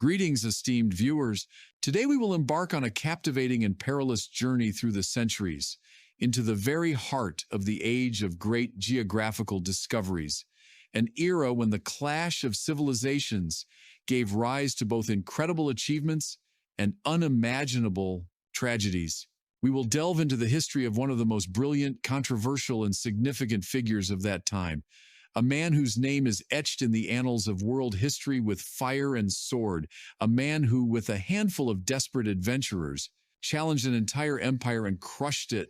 Greetings, esteemed viewers. Today we will embark on a captivating and perilous journey through the centuries, into the very heart of the age of great geographical discoveries, an era when the clash of civilizations gave rise to both incredible achievements and unimaginable tragedies. We will delve into the history of one of the most brilliant, controversial, and significant figures of that time, a man whose name is etched in the annals of world history with fire and sword, a man who, with a handful of desperate adventurers, challenged an entire empire and crushed it,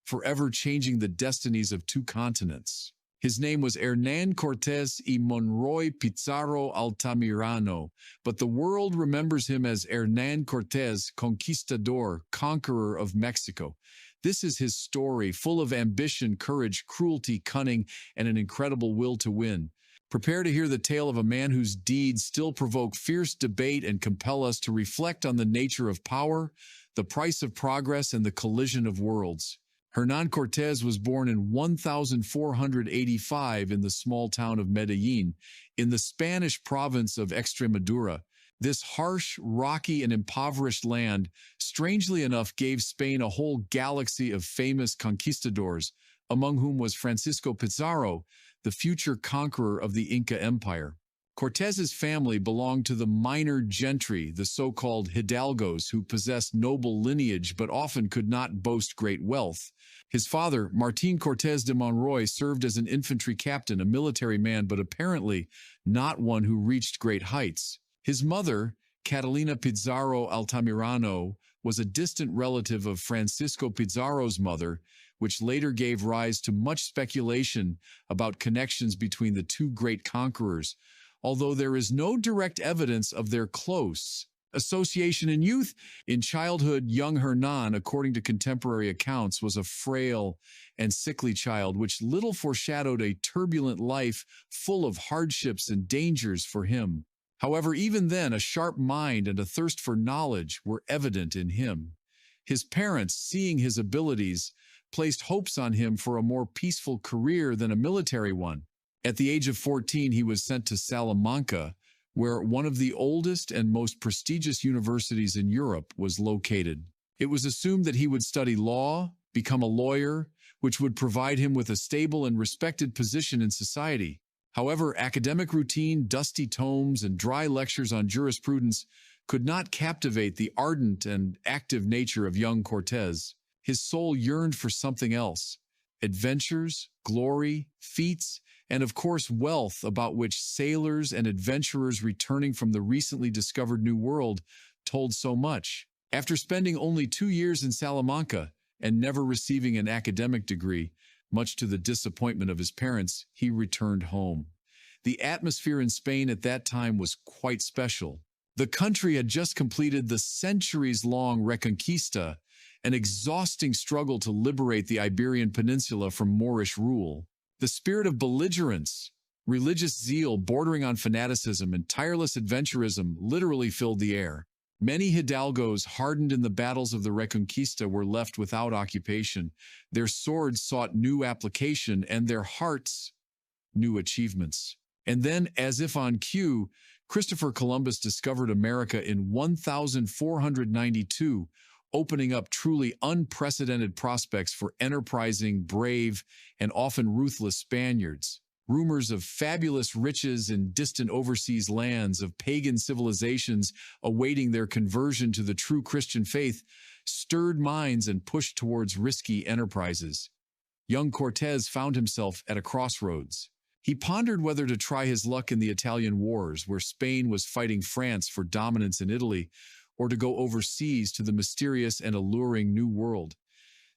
forever changing the destinies of two continents. His name was Hernán Cortés y Monroy Pizarro Altamirano, but the world remembers him as Hernán Cortés, Conquistador, Conqueror of Mexico. This is his story, full of ambition, courage, cruelty, cunning, and an incredible will to win. Prepare to hear the tale of a man whose deeds still provoke fierce debate and compel us to reflect on the nature of power, the price of progress, and the collision of worlds. Hernán Cortés was born in 1485 in the small town of Medellín, in the Spanish province of Extremadura. This harsh, rocky, and impoverished land, strangely enough, gave Spain a whole galaxy of famous conquistadors, among whom was Francisco Pizarro, the future conqueror of the Inca Empire. Cortés's family belonged to the minor gentry, the so-called Hidalgos, who possessed noble lineage but often could not boast great wealth. His father, Martín Cortés de Monroy, served as an infantry captain, a military man, but apparently not one who reached great heights. His mother, Catalina Pizarro Altamirano, was a distant relative of Francisco Pizarro's mother, which later gave rise to much speculation about connections between the two great conquerors, although there is no direct evidence of their close association in youth. In childhood, young Hernán, according to contemporary accounts, was a frail and sickly child, which little foreshadowed a turbulent life full of hardships and dangers for him. However, even then, a sharp mind and a thirst for knowledge were evident in him. His parents, seeing his abilities, placed hopes on him for a more peaceful career than a military one. At the age of 14, he was sent to Salamanca, where one of the oldest and most prestigious universities in Europe was located. It was assumed that he would study law, become a lawyer, which would provide him with a stable and respected position in society. However, academic routine, dusty tomes, and dry lectures on jurisprudence could not captivate the ardent and active nature of young Cortés. His soul yearned for something else: adventures, glory, feats, and of course wealth, about which sailors and adventurers returning from the recently discovered New World told so much. After spending only 2 years in Salamanca and never receiving an academic degree, much to the disappointment of his parents, he returned home. The atmosphere in Spain at that time was quite special. The country had just completed the centuries-long Reconquista, an exhausting struggle to liberate the Iberian Peninsula from Moorish rule. The spirit of belligerence, religious zeal bordering on fanaticism, and tireless adventurism literally filled the air. Many Hidalgos hardened in the battles of the Reconquista were left without occupation. Their swords sought new application, and their hearts new achievements. And then, as if on cue, Christopher Columbus discovered America in 1492, opening up truly unprecedented prospects for enterprising, brave, and often ruthless Spaniards. Rumors of fabulous riches in distant overseas lands, of pagan civilizations awaiting their conversion to the true Christian faith, stirred minds and pushed towards risky enterprises. Young Cortés found himself at a crossroads. He pondered whether to try his luck in the Italian wars, where Spain was fighting France for dominance in Italy, or to go overseas to the mysterious and alluring New World.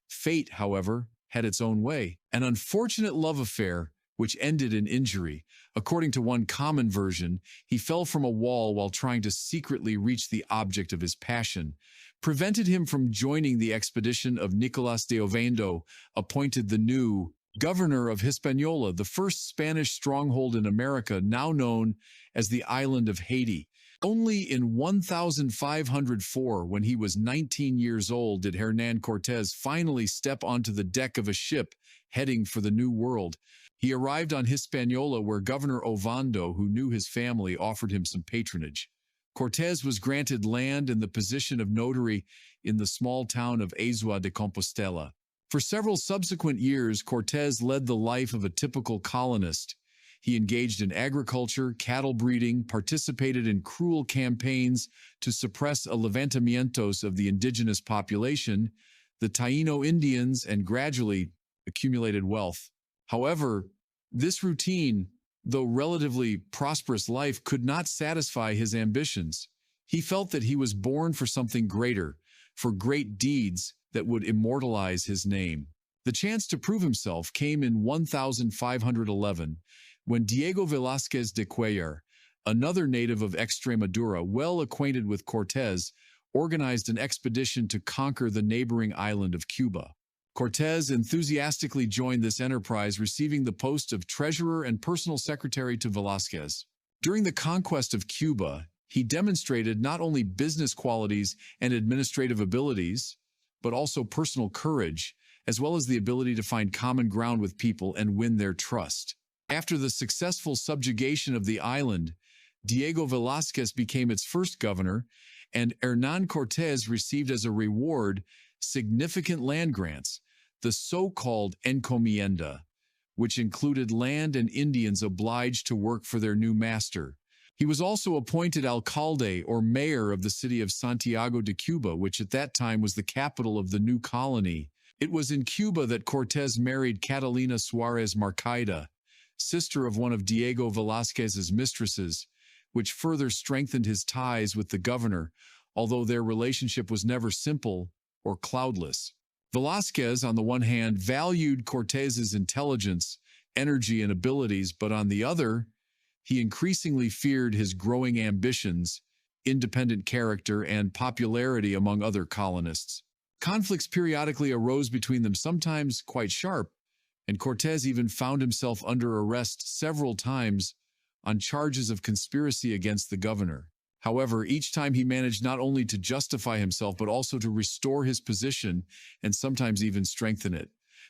Fate, however, had its own way. An unfortunate love affair, which ended in injury. According to one common version, he fell from a wall while trying to secretly reach the object of his passion, prevented him from joining the expedition of Nicolás de Ovando, appointed the new Governor of Hispaniola, the first Spanish stronghold in America, now known as the island of Haiti. Only in 1504, when he was 19 years old, did Hernán Cortés finally step onto the deck of a ship heading for the New World. He arrived on Hispaniola, where Governor Ovando, who knew his family, offered him some patronage. Cortés was granted land and the position of notary in the small town of Azua de Compostela. For several subsequent years, Cortés led the life of a typical colonist. He engaged in agriculture, cattle breeding, participated in cruel campaigns to suppress levantamientos of the indigenous population, the Taíno Indians, and gradually accumulated wealth. However, this routine, though relatively prosperous life, could not satisfy his ambitions. He felt that he was born for something greater, for great deeds that would immortalize his name. The chance to prove himself came in 1511, when Diego Velázquez de Cuellar, another native of Extremadura well acquainted with Cortés, organized an expedition to conquer the neighboring island of Cuba. Cortés enthusiastically joined this enterprise, receiving the post of treasurer and personal secretary to Velázquez. During the conquest of Cuba, he demonstrated not only business qualities and administrative abilities, but also personal courage, as well as the ability to find common ground with people and win their trust. After the successful subjugation of the island, Diego Velázquez became its first governor, and Hernán Cortés received as a reward significant land grants, the so-called encomienda, which included land and Indians obliged to work for their new master. He was also appointed alcalde or mayor of the city of Santiago de Cuba, which at that time was the capital of the new colony. It was in Cuba that Cortés married Catalina Suárez Marcaida, sister of one of Diego Velázquez's mistresses, which further strengthened his ties with the governor, although their relationship was never simple or cloudless. Velázquez, on the one hand, valued Cortés's intelligence, energy, and abilities, but on the other, he increasingly feared his growing ambitions, independent character, and popularity among other colonists. Conflicts periodically arose between them, sometimes quite sharp, and Cortés even found himself under arrest several times on charges of conspiracy against the governor. However, each time he managed not only to justify himself, but also to restore his position and sometimes even strengthen it.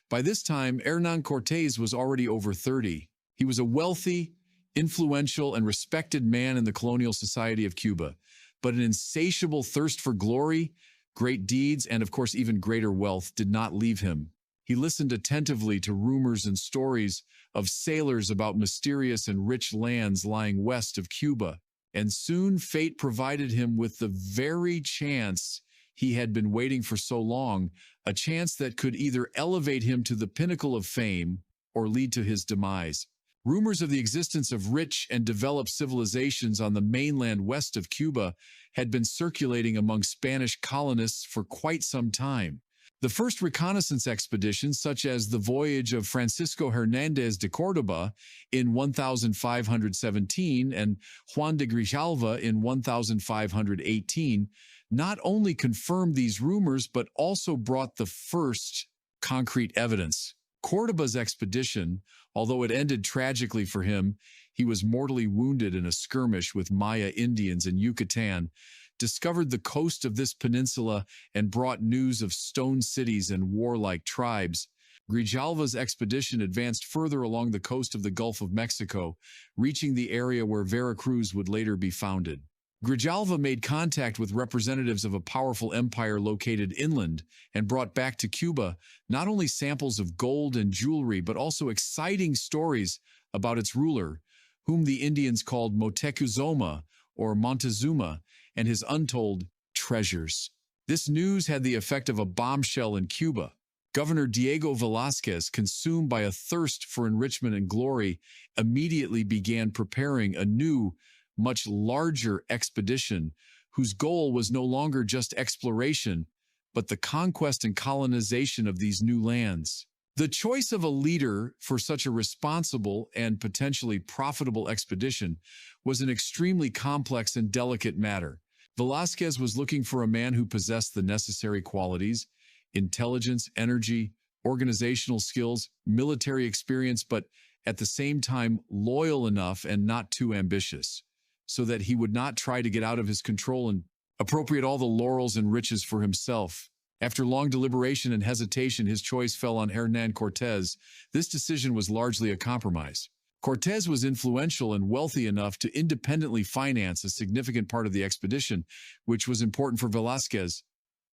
By this time, Hernán Cortés was already over 30. He was a wealthy, influential, and respected man in the colonial society of Cuba, but an insatiable thirst for glory, great deeds, and of course even greater wealth did not leave him. He listened attentively to rumors and stories of sailors about mysterious and rich lands lying west of Cuba, and soon fate provided him with the very chance he had been waiting for so long, a chance that could either elevate him to the pinnacle of fame or lead to his demise. Rumors of the existence of rich and developed civilizations on the mainland west of Cuba had been circulating among Spanish colonists for quite some time. The first reconnaissance expeditions, such as the voyage of Francisco Hernández de Córdoba in 1517 and Juan de Grijalva in 1518, not only confirmed these rumors but also brought the first concrete evidence. Córdoba's expedition, although it ended tragically for him, he was mortally wounded in a skirmish with Maya Indians in Yucatan, discovered the coast of this peninsula and brought news of stone cities and warlike tribes. Grijalva's expedition advanced further along the coast of the Gulf of Mexico, reaching the area where Veracruz would later be founded. Grijalva made contact with representatives of a powerful empire located inland and brought back to Cuba not only samples of gold and jewelry, but also exciting stories about its ruler, whom the Indians called Mutezuma or Montezuma, and his untold treasures. This news had the effect of a bombshell in Cuba. Governor Diego Velázquez, consumed by a thirst for enrichment and glory, immediately began preparing a new, much larger expedition whose goal was no longer just exploration, but the conquest and colonization of these new lands. The choice of a leader for such a responsible and potentially profitable expedition was an extremely complex and delicate matter. Velázquez was looking for a man who possessed the necessary qualities: intelligence, energy, organizational skills, military experience, but at the same time loyal enough and not too ambitious, so that he would not try to get out of his control and appropriate all the laurels and riches for himself. After long deliberation and hesitation, his choice fell on Hernán Cortés. This decision was largely a compromise. Cortés was influential and wealthy enough to independently finance a significant part of the expedition, which was important for Velázquez,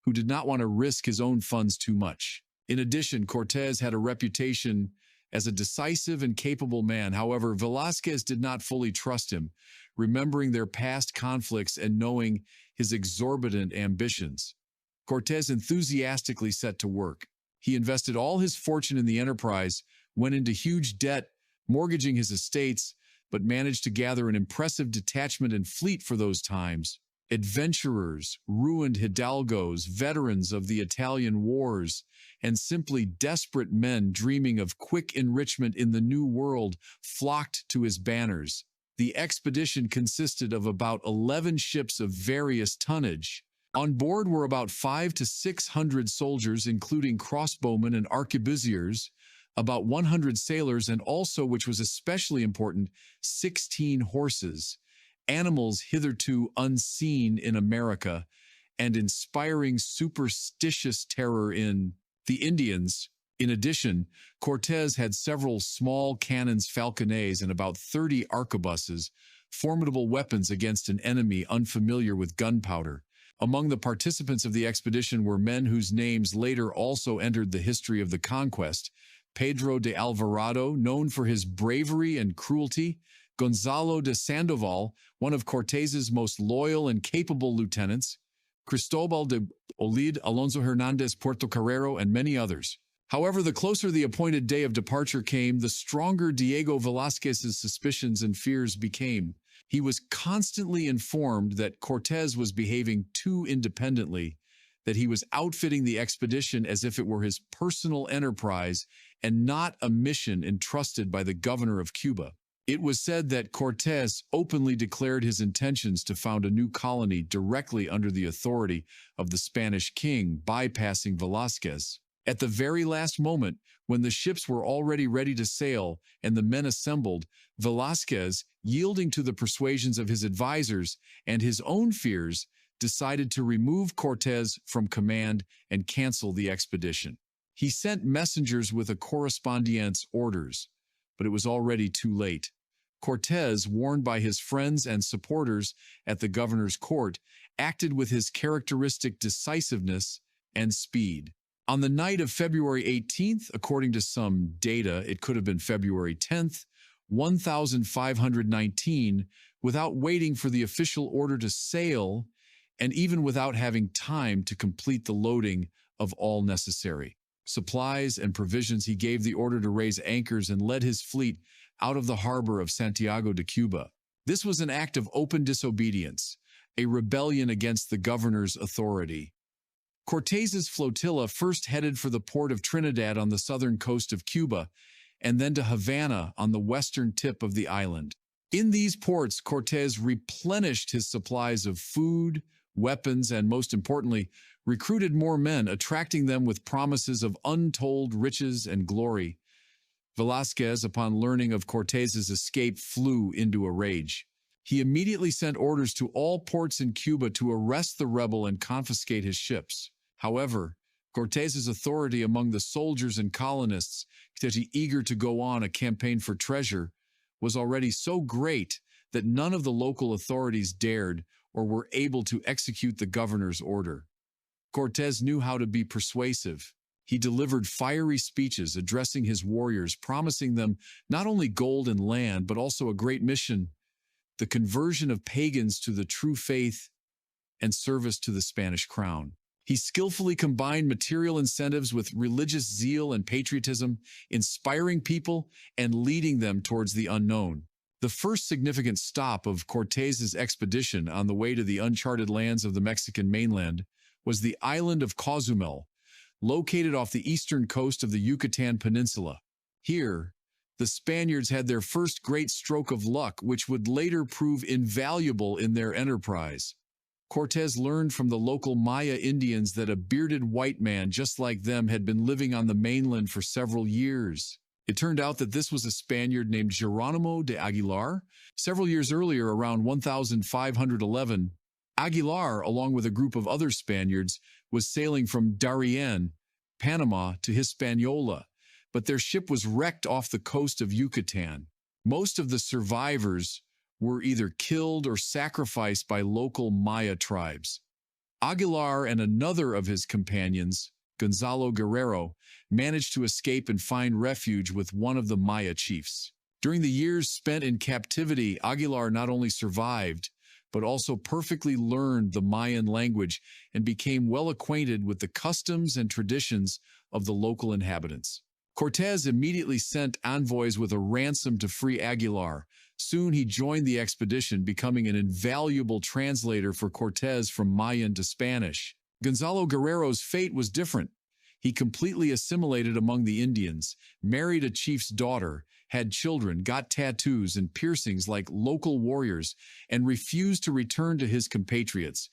who did not want to risk his own funds too much. In addition, Cortés had a reputation as a decisive and capable man. However, Velázquez did not fully trust him, remembering their past conflicts and knowing his exorbitant ambitions. Cortés enthusiastically set to work. He invested all his fortune in the enterprise, went into huge debt, mortgaging his estates, but managed to gather an impressive detachment and fleet for those times. Adventurers, ruined hidalgos, veterans of the Italian wars, and simply desperate men dreaming of quick enrichment in the New World flocked to his banners. The expedition consisted of about 11 ships of various tonnage. On board were about 500 to 600 soldiers, including crossbowmen and arquebusiers, about 100 sailors, and also, which was especially important, 16 horses, animals hitherto unseen in America and inspiring superstitious terror in the Indians. In addition, Cortés had several small cannons falconets and about 30 arquebuses, formidable weapons against an enemy unfamiliar with gunpowder. Among the participants of the expedition were men whose names later also entered the history of the conquest: Pedro de Alvarado, known for his bravery and cruelty; Gonzalo de Sandoval, one of Cortés's most loyal and capable lieutenants; Cristobal de Olid, Alonso Hernández Portocarrero, and many others. However, the closer the appointed day of departure came, the stronger Diego Velázquez's suspicions and fears became. He was constantly informed that Cortés was behaving too independently, that he was outfitting the expedition as if it were his personal enterprise and not a mission entrusted by the Governor of Cuba. It was said that Cortés openly declared his intentions to found a new colony directly under the authority of the Spanish king, bypassing Velázquez. At the very last moment, when the ships were already ready to sail and the men assembled, Velázquez, yielding to the persuasions of his advisors and his own fears, decided to remove Cortés from command and cancel the expedition. He sent messengers with a correspondient's orders, but it was already too late. Cortés, warned by his friends and supporters at the governor's court, acted with his characteristic decisiveness and speed. On the night of February 18th, according to some data, it could have been February 10th, 1519, without waiting for the official order to sail, and even without having time to complete the loading of all necessary supplies and provisions, he gave the order to raise anchors and led his fleet out of the harbor of Santiago de Cuba. This was an act of open disobedience, a rebellion against the governor's authority. Cortés's flotilla first headed for the port of Trinidad on the southern coast of Cuba, and then to Havana on the western tip of the island. In these ports, Cortés replenished his supplies of food, weapons, and most importantly, recruited more men, attracting them with promises of untold riches and glory. Velázquez, upon learning of Cortés's escape, flew into a rage. He immediately sent orders to all ports in Cuba to arrest the rebel and confiscate his ships. However, Cortés's authority among the soldiers and colonists, eager to go on a campaign for treasure, was already so great that none of the local authorities dared or were able to execute the governor's order. Cortés knew how to be persuasive. He delivered fiery speeches addressing his warriors, promising them not only gold and land, but also a great mission: the conversion of pagans to the true faith and service to the Spanish crown. He skillfully combined material incentives with religious zeal and patriotism, inspiring people and leading them towards the unknown. The first significant stop of Cortés's expedition on the way to the uncharted lands of the Mexican mainland was the island of Cozumel, located off the eastern coast of the Yucatan Peninsula. Here, the Spaniards had their first great stroke of luck, which would later prove invaluable in their enterprise. Cortés learned from the local Maya Indians that a bearded white man just like them had been living on the mainland for several years. It turned out that this was a Spaniard named Geronimo de Aguilar. Several years earlier, around 1511, Aguilar, along with a group of other Spaniards, was sailing from Darien, Panama, to Hispaniola, but their ship was wrecked off the coast of Yucatan. Most of the survivors were either killed or sacrificed by local Maya tribes. Aguilar and another of his companions, Gonzalo Guerrero, managed to escape and find refuge with one of the Maya chiefs. During the years spent in captivity, Aguilar not only survived, but also perfectly learned the Mayan language and became well acquainted with the customs and traditions of the local inhabitants. Cortés immediately sent envoys with a ransom to free Aguilar. Soon he joined the expedition, becoming an invaluable translator for Cortés from Mayan to Spanish. Gonzalo Guerrero's fate was different. He completely assimilated among the Indians, married a chief's daughter, had children, got tattoos and piercings like local warriors, and refused to return to his compatriots.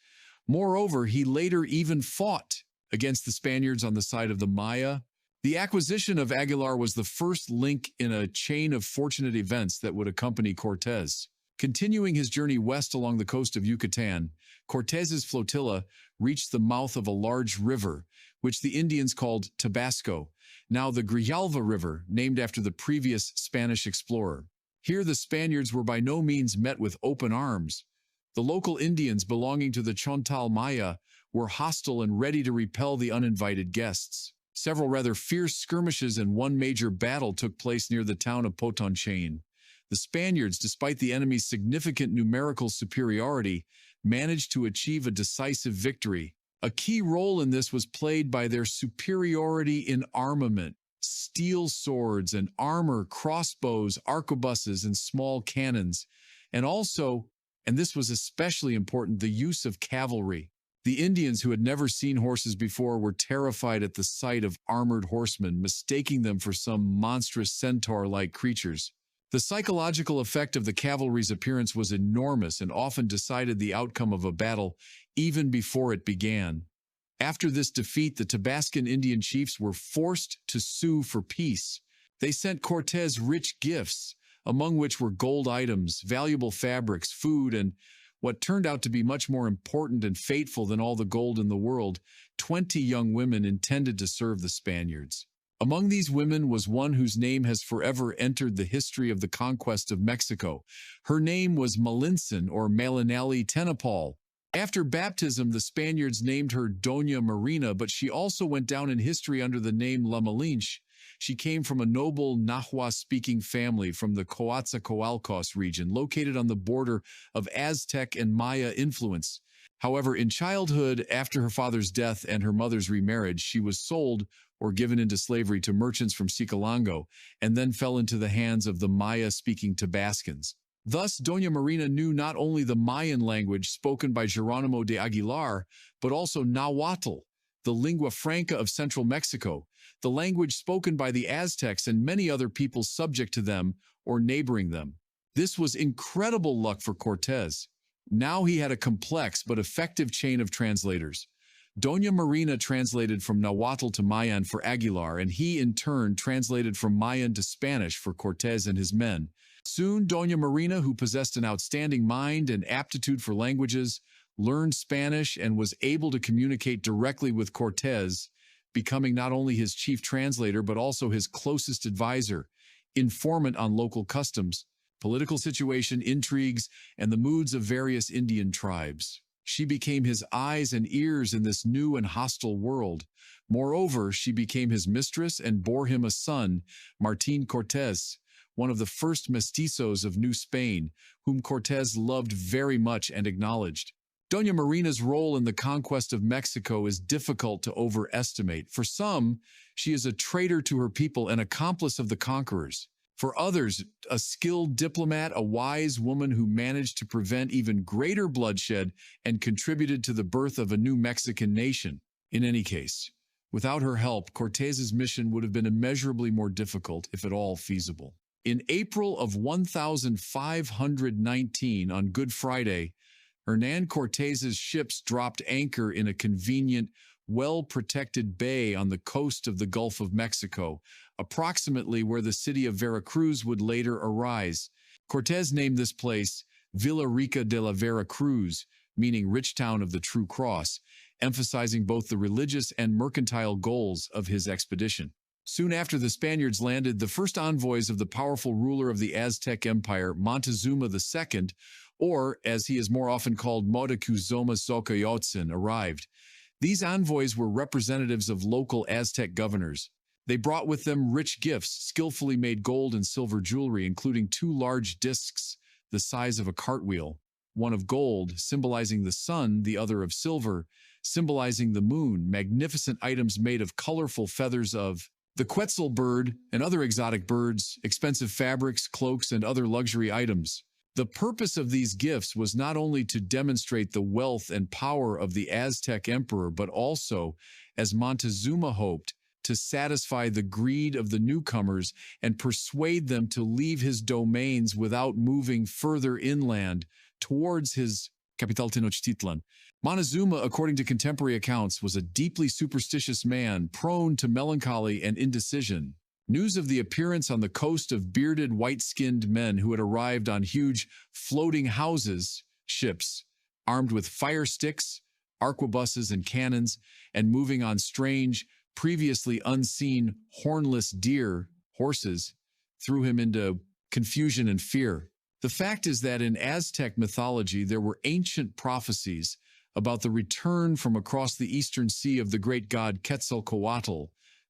Moreover, he later even fought against the Spaniards on the side of the Maya. The acquisition of Aguilar was the first link in a chain of fortunate events that would accompany Cortés. Continuing his journey west along the coast of Yucatan, Cortés's flotilla reached the mouth of a large river, which the Indians called Tabasco, now the Grijalva River, named after the previous Spanish explorer. Here the Spaniards were by no means met with open arms. The local Indians belonging to the Chontal Maya were hostile and ready to repel the uninvited guests. Several rather fierce skirmishes and one major battle took place near the town of Potonchain. The Spaniards, despite the enemy's significant numerical superiority, managed to achieve a decisive victory. A key role in this was played by their superiority in armament, steel swords and armor, crossbows, arquebuses, and small cannons, and also, and this was especially important, the use of cavalry. The Indians, who had never seen horses before, were terrified at the sight of armored horsemen, mistaking them for some monstrous centaur-like creatures. The psychological effect of the cavalry's appearance was enormous and often decided the outcome of a battle even before it began. After this defeat, the Tabascan Indian chiefs were forced to sue for peace. They sent Cortés rich gifts, among which were gold items, valuable fabrics, food, and what turned out to be much more important and fateful than all the gold in the world, 20 young women intended to serve the Spaniards. Among these women was one whose name has forever entered the history of the conquest of Mexico. Her name was Malinche, or Malinali Tenapal. After baptism, the Spaniards named her Doña Marina, but she also went down in history under the name La Malinche. She came from a noble Nahua-speaking family from the Coatzacoalcos region, located on the border of Aztec and Maya influence. However, in childhood, after her father's death and her mother's remarriage, she was sold or given into slavery to merchants from Cicalango, and then fell into the hands of the Maya-speaking Tabascans. Thus, Doña Marina knew not only the Mayan language spoken by Geronimo de Aguilar, but also Nahuatl, the lingua franca of central Mexico, the language spoken by the Aztecs and many other peoples subject to them or neighboring them. This was incredible luck for Cortés. Now he had a complex but effective chain of translators. Doña Marina translated from Nahuatl to Mayan for Aguilar, and he in turn translated from Mayan to Spanish for Cortés and his men. Soon, Doña Marina, who possessed an outstanding mind and aptitude for languages, learned Spanish and was able to communicate directly with Cortés, becoming not only his chief translator but also his closest advisor, informant on local customs, political situation, intrigues, and the moods of various Indian tribes. She became his eyes and ears in this new and hostile world. Moreover, she became his mistress and bore him a son, Martín Cortés, one of the first mestizos of New Spain, whom Cortés loved very much and acknowledged. Doña Marina's role in the conquest of Mexico is difficult to overestimate. For some, she is a traitor to her people, an accomplice of the conquerors. For others, a skilled diplomat, a wise woman who managed to prevent even greater bloodshed and contributed to the birth of a new Mexican nation. In any case, without her help, Cortés's mission would have been immeasurably more difficult, if at all feasible. In April of 1519, on Good Friday, Hernán Cortés's ships dropped anchor in a convenient, well-protected bay on the coast of the Gulf of Mexico, approximately where the city of Veracruz would later arise. Cortés named this place Villa Rica de la Veracruz, meaning rich town of the True Cross, emphasizing both the religious and mercantile goals of his expedition. Soon after the Spaniards landed, the first envoys of the powerful ruler of the Aztec Empire, Montezuma II, or, as he is more often called, Moctezuma Xocoyotzin, arrived. These envoys were representatives of local Aztec governors. They brought with them rich gifts, skillfully made gold and silver jewelry, including 2 large discs the size of a cartwheel, one of gold, symbolizing the sun, the other of silver, symbolizing the moon, magnificent items made of colorful feathers of the quetzal bird and other exotic birds, expensive fabrics, cloaks, and other luxury items. The purpose of these gifts was not only to demonstrate the wealth and power of the Aztec emperor, but also, as Montezuma hoped, to satisfy the greed of the newcomers and persuade them to leave his domains without moving further inland towards his capital Tenochtitlan. Montezuma, according to contemporary accounts, was a deeply superstitious man, prone to melancholy and indecision. News of the appearance on the coast of bearded, white-skinned men who had arrived on huge floating houses, ships, armed with fire sticks, arquebuses, and cannons, and moving on strange, previously unseen hornless deer, horses, threw him into confusion and fear. The fact is that in Aztec mythology there were ancient prophecies about the return from across the eastern sea of the great god Quetzalcoatl,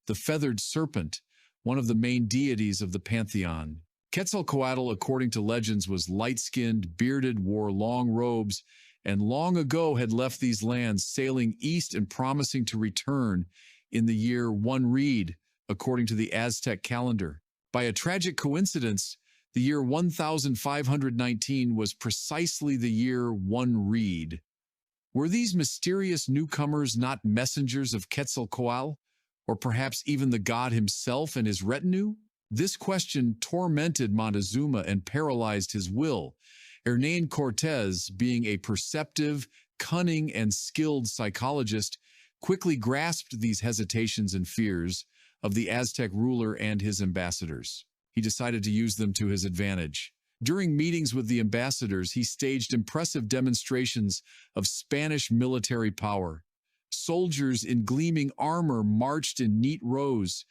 the feathered serpent, one of the main deities of the pantheon. Quetzalcoatl, according to legends, was light-skinned, bearded, wore long robes, and long ago had left these lands, sailing east and promising to return in the year 1 Reed, according to the Aztec calendar. By a tragic coincidence, the year 1519 was precisely the year 1 Reed. Were these mysterious newcomers not messengers of Quetzalcoatl, or perhaps even the god himself and his retinue? This question tormented Montezuma and paralyzed his will. Hernán Cortés, being a perceptive, cunning, and skilled psychologist, quickly grasped these hesitations and fears of the Aztec ruler and his ambassadors. He decided to use them to his advantage. During meetings with the ambassadors, he staged impressive demonstrations of Spanish military power. Soldiers in gleaming armor marched in neat rows.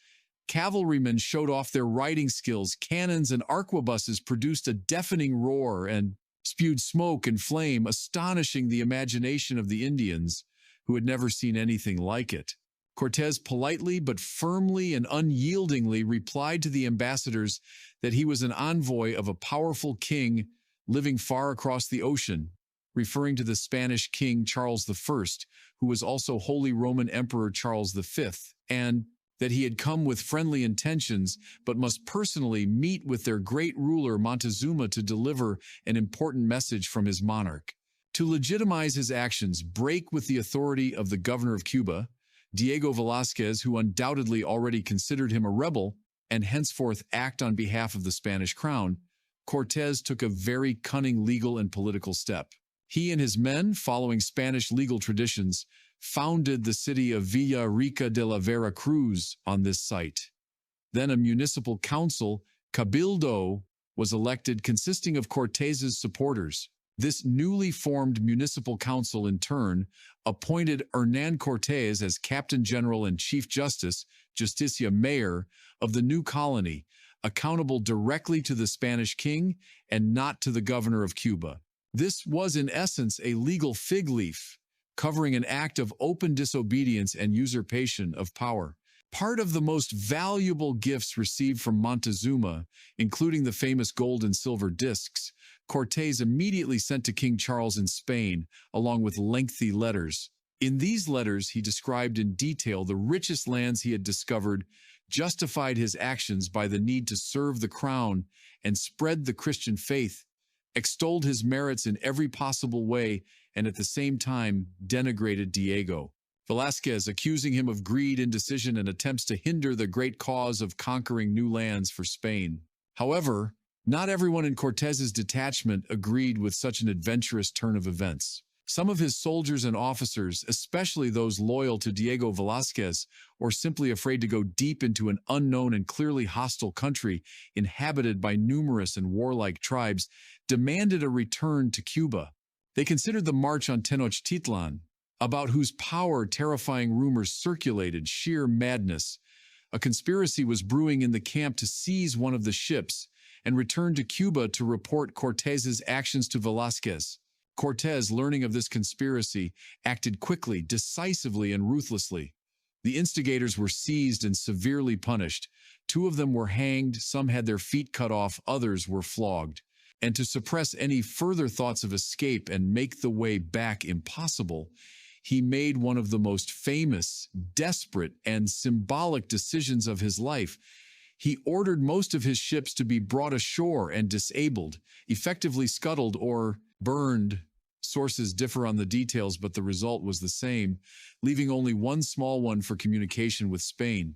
Cavalrymen showed off their riding skills. Cannons and arquebuses produced a deafening roar and spewed smoke and flame, astonishing the imagination of the Indians, who had never seen anything like it. Cortés politely but firmly and unyieldingly replied to the ambassadors that he was an envoy of a powerful king living far across the ocean, referring to the Spanish king Charles I, who was also Holy Roman Emperor Charles V, and that he had come with friendly intentions but must personally meet with their great ruler Montezuma to deliver an important message from his monarch. To legitimize his actions, break with the authority of the Governor of Cuba, Diego Velázquez, who undoubtedly already considered him a rebel, and henceforth act on behalf of the Spanish crown, Cortés took a very cunning legal and political step. He and his men, following Spanish legal traditions, founded the city of Villa Rica de la Veracruz on this site. Then a municipal council, Cabildo, was elected, consisting of Cortés's supporters. This newly formed municipal council, in turn, appointed Hernán Cortés as Captain General and Chief Justice, Justicia Mayor, of the new colony, accountable directly to the Spanish king and not to the Governor of Cuba. This was, in essence, a legal fig leaf, covering an act of open disobedience and usurpation of power. Part of the most valuable gifts received from Montezuma, including the famous gold and silver discs, Cortés immediately sent to King Charles in Spain, along with lengthy letters. In these letters, he described in detail the richest lands he had discovered, justified his actions by the need to serve the crown and spread the Christian faith, extolled his merits in every possible way, and at the same time denigrated Diego Velázquez, accusing him of greed, indecision, and attempts to hinder the great cause of conquering new lands for Spain. However, not everyone in Cortés's detachment agreed with such an adventurous turn of events. Some of his soldiers and officers, especially those loyal to Diego Velázquez or simply afraid to go deep into an unknown and clearly hostile country inhabited by numerous and warlike tribes, demanded a return to Cuba. They considered the march on Tenochtitlan, about whose power terrifying rumors circulated, sheer madness, A conspiracy was brewing in the camp to seize one of the ships and return to Cuba to report Cortés's actions to Velázquez. Cortés, learning of this conspiracy, acted quickly, decisively, and ruthlessly. The instigators were seized and severely punished. 2 of them were hanged, some had their feet cut off, others were flogged. And to suppress any further thoughts of escape and make the way back impossible, he made one of the most famous, desperate, and symbolic decisions of his life. He ordered most of his ships to be brought ashore and disabled, effectively scuttled or burned. Sources differ on the details, but the result was the same, leaving only one small one for communication with Spain.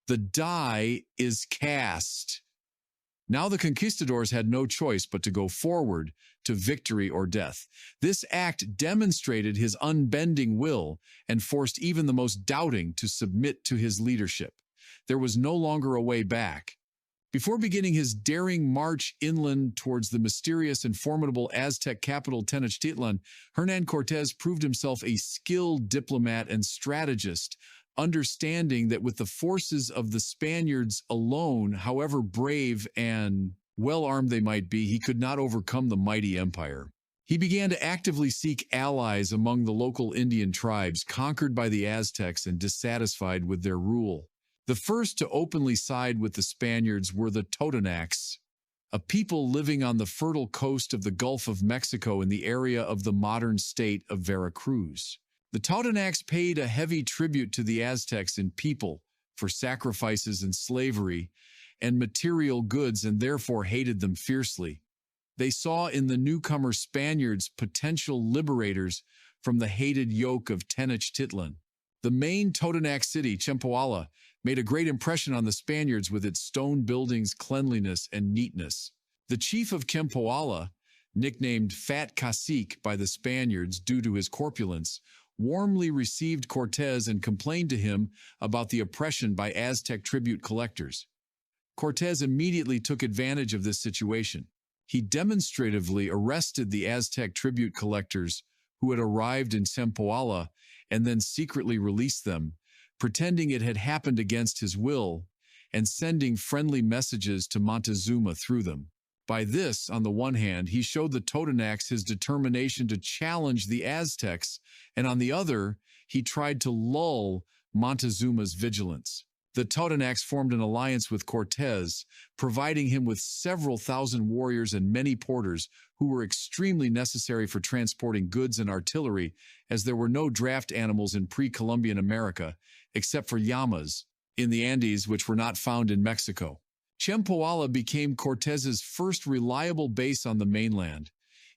The die is cast. Now the conquistadors had no choice but to go forward to victory or death. This act demonstrated his unbending will and forced even the most doubting to submit to his leadership. There was no longer a way back. Before beginning his daring march inland towards the mysterious and formidable Aztec capital Tenochtitlan, Hernán Cortés proved himself a skilled diplomat and strategist, understanding that with the forces of the Spaniards alone, however brave and well-armed they might be, he could not overcome the mighty empire. He began to actively seek allies among the local Indian tribes conquered by the Aztecs and dissatisfied with their rule. The first to openly side with the Spaniards were the Totonacs, a people living on the fertile coast of the Gulf of Mexico in the area of the modern state of Veracruz. The Totonacs paid a heavy tribute to the Aztecs in people for sacrifices and slavery and material goods, and therefore hated them fiercely. They saw in the newcomer Spaniards potential liberators from the hated yoke of Tenochtitlan. The main Totonac city, Chempoala, made a great impression on the Spaniards with its stone buildings, cleanliness, and neatness. The chief of Chempoala, nicknamed Fat Cacique by the Spaniards due to his corpulence, warmly received Cortés and complained to him about the oppression by Aztec tribute collectors. Cortés immediately took advantage of this situation. He demonstratively arrested the Aztec tribute collectors who had arrived in Chempoala and then secretly released them, pretending it had happened against his will, and sending friendly messages to Montezuma through them. By this, on the one hand, he showed the Totonacs his determination to challenge the Aztecs, and on the other, he tried to lull Montezuma's vigilance. The Totonacs formed an alliance with Cortés, providing him with several thousand warriors and many porters who were extremely necessary for transporting goods and artillery, as there were no draft animals in pre-Columbian America, except for llamas in the Andes, which were not found in Mexico. Chempoala became Cortés's first reliable base on the mainland.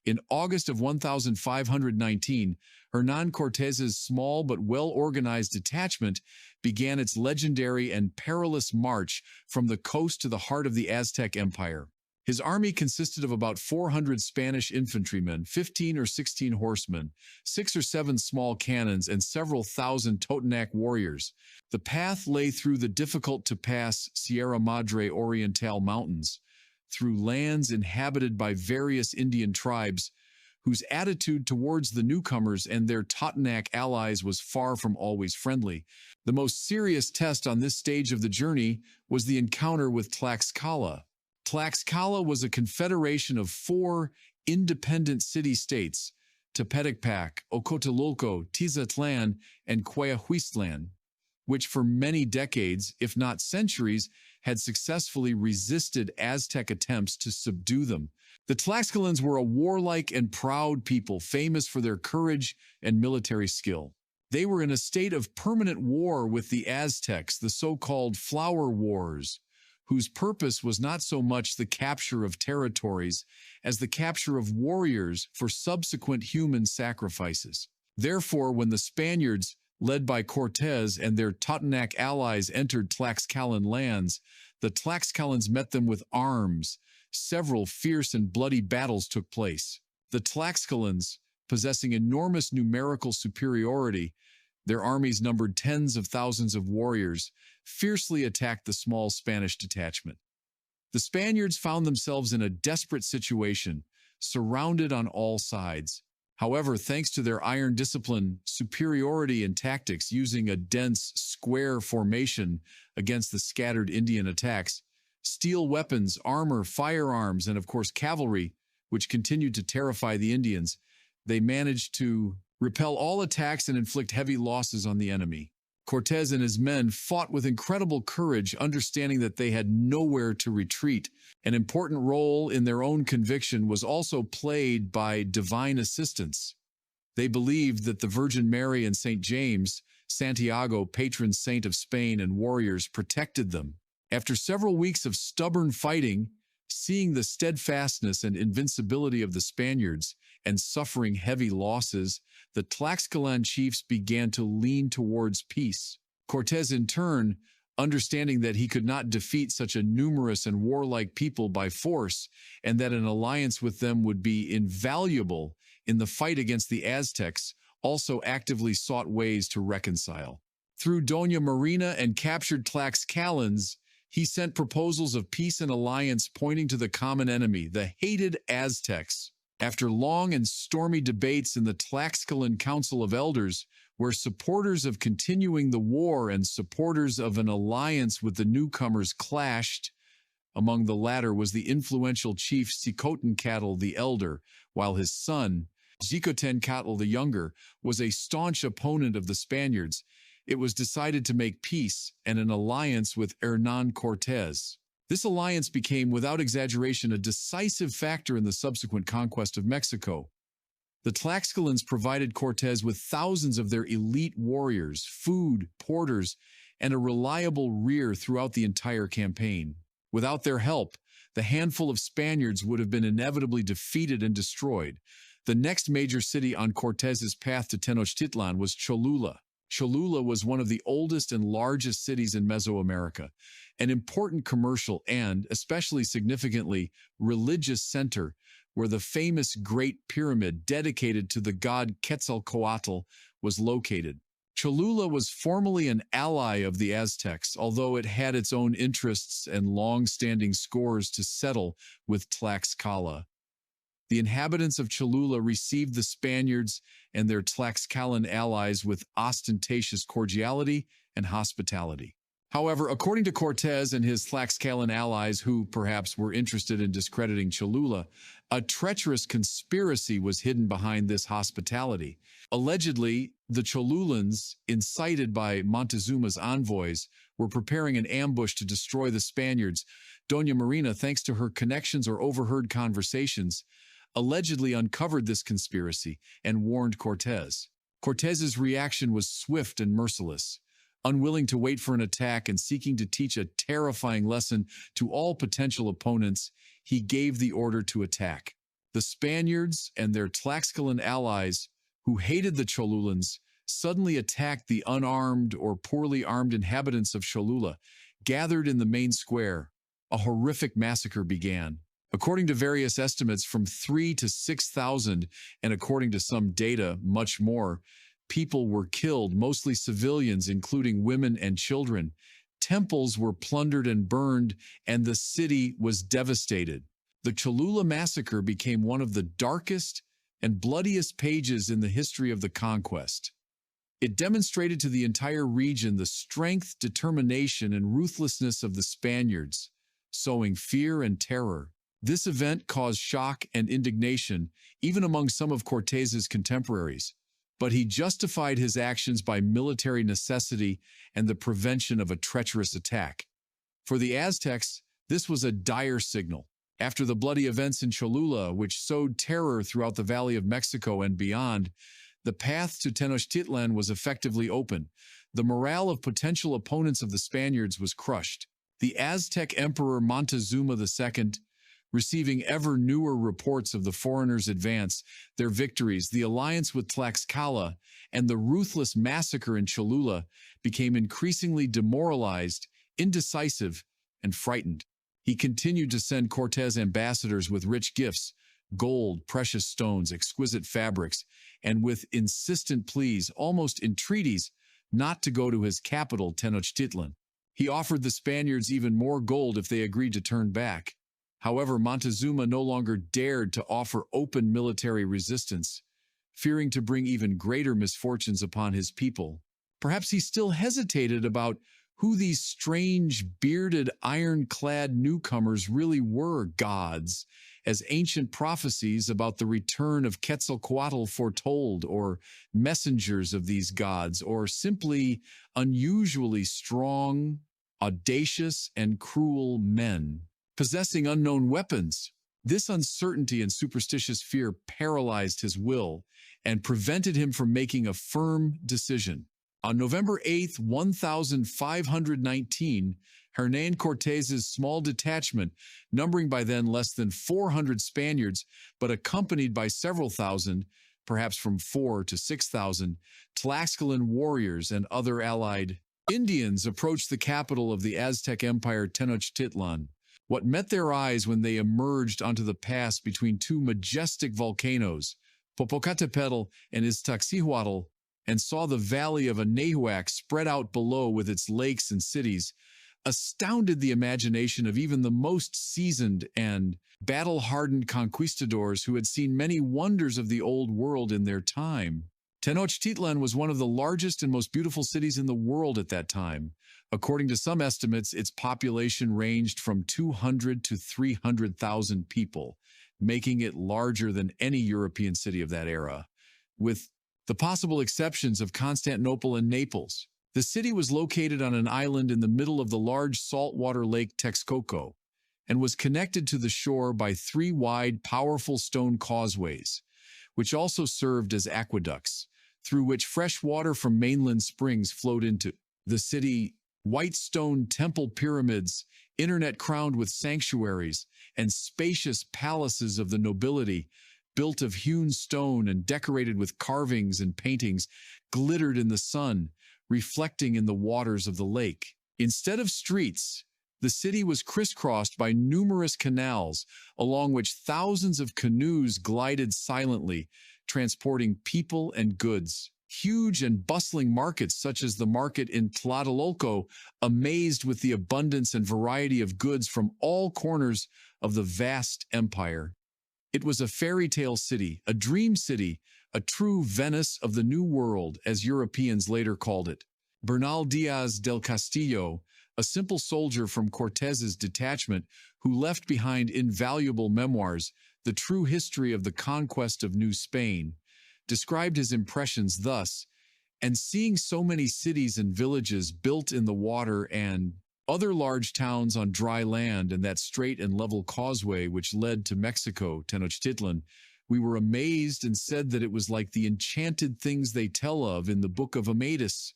In August of 1519, Hernán Cortés's small but well-organized detachment began its legendary and perilous march from the coast to the heart of the Aztec Empire. His army consisted of about 400 Spanish infantrymen, 15 or 16 horsemen, 6 or 7 small cannons, and several thousand Totonac warriors. The path lay through the difficult-to-pass Sierra Madre Oriental Mountains, through lands inhabited by various Indian tribes, whose attitude towards the newcomers and their Totonac allies was far from always friendly. The most serious test on this stage of the journey was the encounter with Tlaxcala. Tlaxcala was a confederation of 4 independent city-states, Tepetecpac, Ocotelulco, Tizatlan, and Cuahuistlan, which for many decades, if not centuries, had successfully resisted Aztec attempts to subdue them. The Tlaxcalans were a warlike and proud people, famous for their courage and military skill. They were in a state of permanent war with the Aztecs, the so-called Flower Wars, whose purpose was not so much the capture of territories as the capture of warriors for subsequent human sacrifices. Therefore, when the Spaniards, led by Cortés and their Totonac allies, entered Tlaxcalan lands, the Tlaxcalans met them with arms. Several fierce and bloody battles took place. The Tlaxcalans, possessing enormous numerical superiority, their armies numbered tens of thousands of warriors, fiercely attacked the small Spanish detachment. The Spaniards found themselves in a desperate situation, surrounded on all sides. However, thanks to their iron discipline, superiority in tactics using a dense square formation against the scattered Indian attacks, steel weapons, armor, firearms, and of course cavalry, which continued to terrify the Indians, they managed to repel all attacks and inflict heavy losses on the enemy. Cortés and his men fought with incredible courage, understanding that they had nowhere to retreat. An important role in their own conviction was also played by divine assistance. They believed that the Virgin Mary and St. James, Santiago, patron saint of Spain and warriors, protected them. After several weeks of stubborn fighting, seeing the steadfastness and invincibility of the Spaniards and suffering heavy losses, the Tlaxcalan chiefs began to lean towards peace. Cortés, in turn, understanding that he could not defeat such a numerous and warlike people by force, and that an alliance with them would be invaluable in the fight against the Aztecs, also actively sought ways to reconcile. Through Doña Marina and captured Tlaxcalans, he sent proposals of peace and alliance pointing to the common enemy, the hated Aztecs. After long and stormy debates in the Tlaxcalan Council of Elders, where supporters of continuing the war and supporters of an alliance with the newcomers clashed, among the latter was the influential chief Xicotencatl the Elder, while his son, Xicotencatl the Younger, was a staunch opponent of the Spaniards. It was decided to make peace and an alliance with Hernán Cortés. This alliance became, without exaggeration, a decisive factor in the subsequent conquest of Mexico. The Tlaxcalans provided Cortés with thousands of their elite warriors, food, porters, and a reliable rear throughout the entire campaign. Without their help, the handful of Spaniards would have been inevitably defeated and destroyed. The next major city on Cortés's path to Tenochtitlan was Cholula. Cholula was one of the oldest and largest cities in Mesoamerica, an important commercial and, especially significantly, religious center where the famous Great Pyramid dedicated to the god Quetzalcoatl was located. Cholula was formerly an ally of the Aztecs, although it had its own interests and long-standing scores to settle with Tlaxcala. The inhabitants of Cholula received the Spaniards and their Tlaxcalan allies with ostentatious cordiality and hospitality. However, according to Cortés and his Tlaxcalan allies, who perhaps were interested in discrediting Cholula, a treacherous conspiracy was hidden behind this hospitality. Allegedly, the Cholulans, incited by Montezuma's envoys, were preparing an ambush to destroy the Spaniards. Doña Marina, thanks to her connections or overheard conversations, allegedly uncovered this conspiracy and warned Cortés. Cortés's reaction was swift and merciless. Unwilling to wait for an attack and seeking to teach a terrifying lesson to all potential opponents, he gave the order to attack. The Spaniards and their Tlaxcalan allies, who hated the Cholulans, suddenly attacked the unarmed or poorly armed inhabitants of Cholula, gathered in the main square. A horrific massacre began. According to various estimates, from 3,000 to 6,000, and according to some data, much more, people were killed, mostly civilians, including women and children. Temples were plundered and burned, and the city was devastated. The Cholula massacre became one of the darkest and bloodiest pages in the history of the conquest. It demonstrated to the entire region the strength, determination, and ruthlessness of the Spaniards, sowing fear and terror. This event caused shock and indignation, even among some of Cortés's contemporaries. But he justified his actions by military necessity and the prevention of a treacherous attack. For the Aztecs, this was a dire signal. After the bloody events in Cholula, which sowed terror throughout the Valley of Mexico and beyond, the path to Tenochtitlan was effectively open. The morale of potential opponents of the Spaniards was crushed. The Aztec Emperor Montezuma II, receiving ever newer reports of the foreigners' advance, their victories, the alliance with Tlaxcala, and the ruthless massacre in Cholula, became increasingly demoralized, indecisive, and frightened. He continued to send Cortés ambassadors with rich gifts, gold, precious stones, exquisite fabrics, and with insistent pleas, almost entreaties, not to go to his capital, Tenochtitlan. He offered the Spaniards even more gold if they agreed to turn back. However, Montezuma no longer dared to offer open military resistance. fearing to bring even greater misfortunes upon his people. Perhaps he still hesitated about who these strange, bearded, iron-clad newcomers really were, gods, as ancient prophecies about the return of Quetzalcoatl foretold, or messengers of these gods, or simply unusually strong, audacious, and cruel men, possessing unknown weapons. This uncertainty and superstitious fear paralyzed his will and prevented him from making a firm decision. On November 8, 1519, Hernán Cortés's small detachment, numbering by then less than 400 Spaniards, but accompanied by several thousand, perhaps from 4,000 to 6,000, Tlaxcalan warriors and other allied Indians, approached the capital of the Aztec Empire, Tenochtitlan. What met their eyes when they emerged onto the pass between two majestic volcanoes, Popocatépetl and Iztaccíhuatl, and saw the valley of Anahuac spread out below with its lakes and cities, astounded the imagination of even the most seasoned and battle-hardened conquistadors who had seen many wonders of the old world in their time. Tenochtitlan was one of the largest and most beautiful cities in the world at that time. According to some estimates, its population ranged from 200 to 300,000 people, making it larger than any European city of that era. With the possible exceptions of Constantinople and Naples, the city was located on an island in the middle of the large saltwater lake Texcoco and was connected to the shore by 3 wide, powerful stone causeways, which also served as aqueducts, through which fresh water from mainland springs flowed into the city. White stone temple pyramids, internet crowned with sanctuaries, and spacious palaces of the nobility, built of hewn stone and decorated with carvings and paintings, glittered in the sun, reflecting in the waters of the lake. Instead of streets, the city was crisscrossed by numerous canals, along which thousands of canoes glided silently, transporting people and goods. Huge and bustling markets, such as the market in Tlatelolco, amazed with the abundance and variety of goods from all corners of the vast empire. It was a fairy tale city, a dream city, a true Venice of the New World, as Europeans later called it. Bernal Diaz del Castillo, a simple soldier from Cortés's detachment who left behind invaluable memoirs, The True History of the Conquest of New Spain, described his impressions thus: "And seeing so many cities and villages built in the water and other large towns on dry land and that straight and level causeway which led to Mexico, Tenochtitlan, we were amazed and said that it was like the enchanted things they tell of in the Book of Amadis,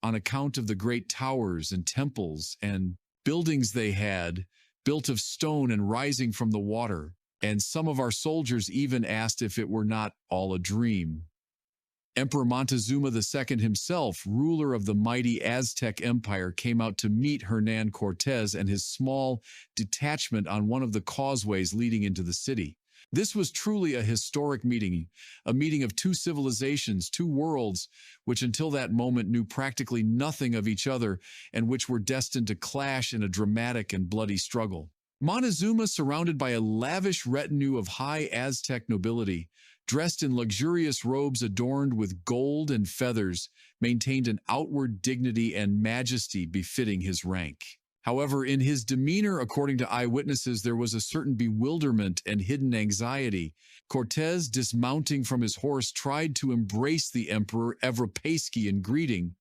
on account of the great towers and temples and buildings they had, built of stone and rising from the water. And some of our soldiers even asked if it were not all a dream." Emperor Montezuma II himself, ruler of the mighty Aztec Empire, came out to meet Hernán Cortés and his small detachment on one of the causeways leading into the city. This was truly a historic meeting, a meeting of two civilizations, two worlds, which until that moment knew practically nothing of each other and which were destined to clash in a dramatic and bloody struggle. Montezuma, surrounded by a lavish retinue of high Aztec nobility, dressed in luxurious robes adorned with gold and feathers, maintained an outward dignity and majesty befitting his rank. However, in his demeanor, according to eyewitnesses, there was a certain bewilderment and hidden anxiety. Cortés, dismounting from his horse, tried to embrace the emperor Evropesky in greeting,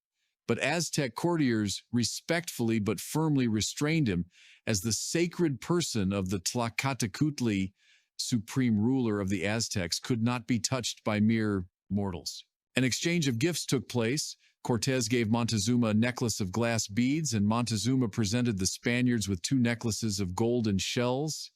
but Aztec courtiers respectfully but firmly restrained him, as the sacred person of the Tlaxcala, supreme ruler of the Aztecs, could not be touched by mere mortals. An exchange of gifts took place. Cortés gave Montezuma a necklace of glass beads, and Montezuma presented the Spaniards with 2 necklaces of golden shells,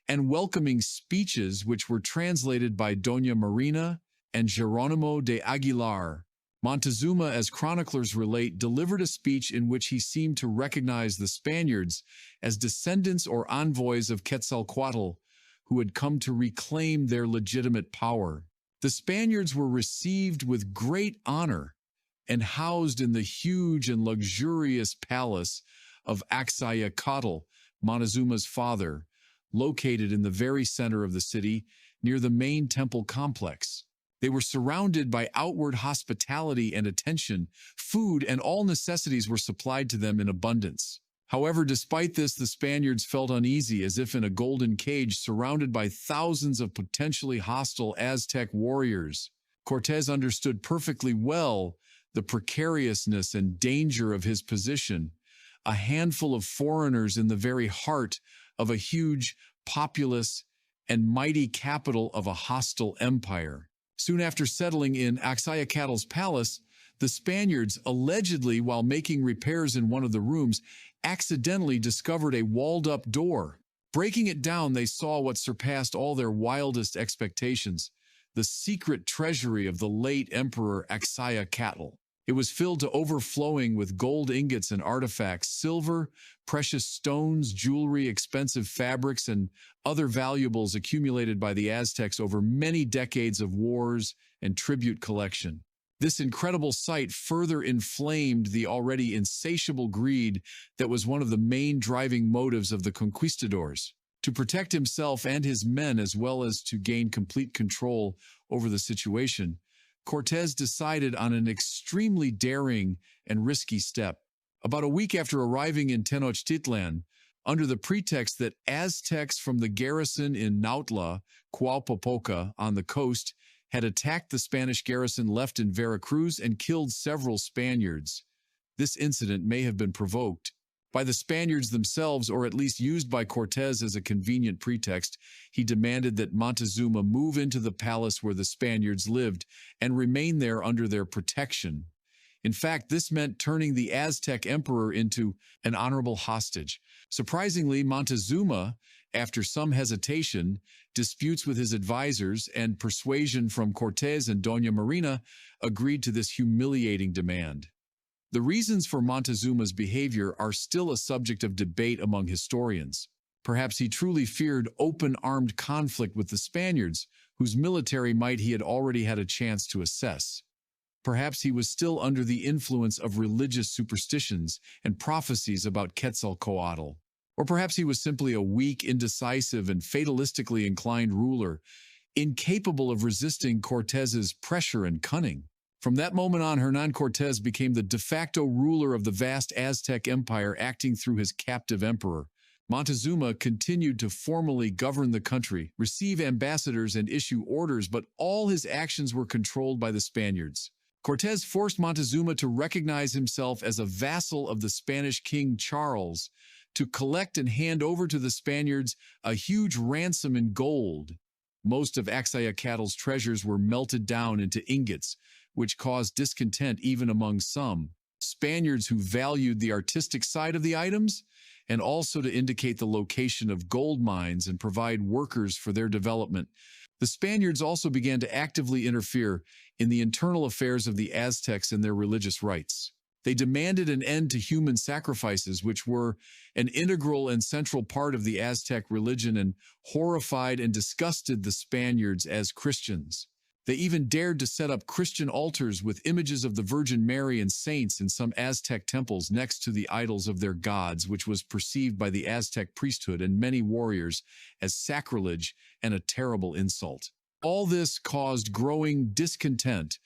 and welcoming speeches which were translated by Doña Marina and Jerónimo de Aguilar. Montezuma, as chroniclers relate, delivered a speech in which he seemed to recognize the Spaniards as descendants or envoys of Quetzalcoatl, who had come to reclaim their legitimate power. The Spaniards were received with great honor and housed in the huge and luxurious palace of Axayacatl, Montezuma's father, located in the very center of the city near the main temple complex. They were surrounded by outward hospitality and attention. Food and all necessities were supplied to them in abundance. However, despite this, the Spaniards felt uneasy, as if in a golden cage surrounded by thousands of potentially hostile Aztec warriors. Cortés understood perfectly well the precariousness and danger of his position, a handful of foreigners in the very heart of a huge, populous, and mighty capital of a hostile empire. Soon after settling in Axayacatl's palace, the Spaniards, allegedly while making repairs in one of the rooms, accidentally discovered a walled-up door. Breaking it down, they saw what surpassed all their wildest expectations: the secret treasury of the late Emperor Axayacatl. It was filled to overflowing with gold ingots and artifacts, silver, precious stones, jewelry, expensive fabrics, and other valuables accumulated by the Aztecs over many decades of wars and tribute collection. This incredible sight further inflamed the already insatiable greed that was one of the main driving motives of the conquistadors. To protect himself and his men, as well as to gain complete control over the situation, Cortés decided on an extremely daring and risky step. About a week after arriving in Tenochtitlan, under the pretext that Aztecs from the garrison in Nautla, Cuauhpopoca, on the coast, had attacked the Spanish garrison left in Veracruz and killed several Spaniards. This incident may have been provoked by the Spaniards themselves, or at least used by Cortés as a convenient pretext. He demanded that Montezuma move into the palace where the Spaniards lived and remain there under their protection. In fact, this meant turning the Aztec emperor into an honorable hostage. Surprisingly, Montezuma, after some hesitation, disputes with his advisors, and persuasion from Cortés and Doña Marina, agreed to this humiliating demand. The reasons for Montezuma's behavior are still a subject of debate among historians. Perhaps he truly feared open armed conflict with the Spaniards, whose military might he had already had a chance to assess. Perhaps he was still under the influence of religious superstitions and prophecies about Quetzalcoatl. Or perhaps he was simply a weak, indecisive, and fatalistically inclined ruler, incapable of resisting Cortés's pressure and cunning. From that moment on, Hernán Cortés became the de facto ruler of the vast Aztec Empire, acting through his captive emperor. Montezuma continued to formally govern the country, receive ambassadors, and issue orders, but all his actions were controlled by the Spaniards. Cortés forced Montezuma to recognize himself as a vassal of the Spanish King Charles, to collect and hand over to the Spaniards a huge ransom in gold. Most of Axayacatl's treasures were melted down into ingots, which caused discontent even among some Spaniards who valued the artistic side of the items, and also to indicate the location of gold mines and provide workers for their development. The Spaniards also began to actively interfere in the internal affairs of the Aztecs and their religious rites. They demanded an end to human sacrifices, which were an integral and central part of the Aztec religion, and horrified and disgusted the Spaniards as Christians. They even dared to set up Christian altars with images of the Virgin Mary and saints in some Aztec temples next to the idols of their gods, which was perceived by the Aztec priesthood and many warriors as sacrilege and a terrible insult. All this caused growing discontent,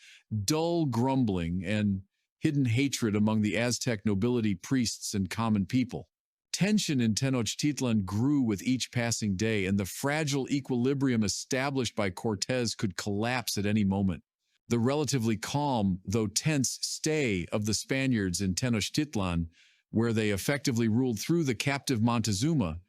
dull grumbling, and hidden hatred among the Aztec nobility, priests, and common people. Tension in Tenochtitlan grew with each passing day, and the fragile equilibrium established by Cortés could collapse at any moment. The relatively calm, though tense, stay of the Spaniards in Tenochtitlan, where they effectively ruled through the captive Montezuma,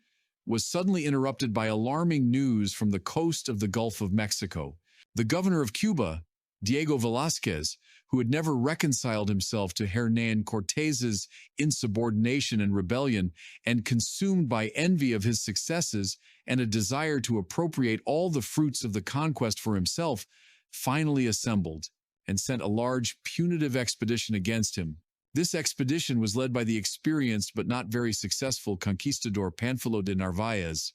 was suddenly interrupted by alarming news from the coast of the Gulf of Mexico. The governor of Cuba, Diego Velázquez, who had never reconciled himself to Hernán Cortés's insubordination and rebellion, and consumed by envy of his successes and a desire to appropriate all the fruits of the conquest for himself, finally assembled and sent a large punitive expedition against him. This expedition was led by the experienced but not very successful conquistador Pánfilo de Narváez,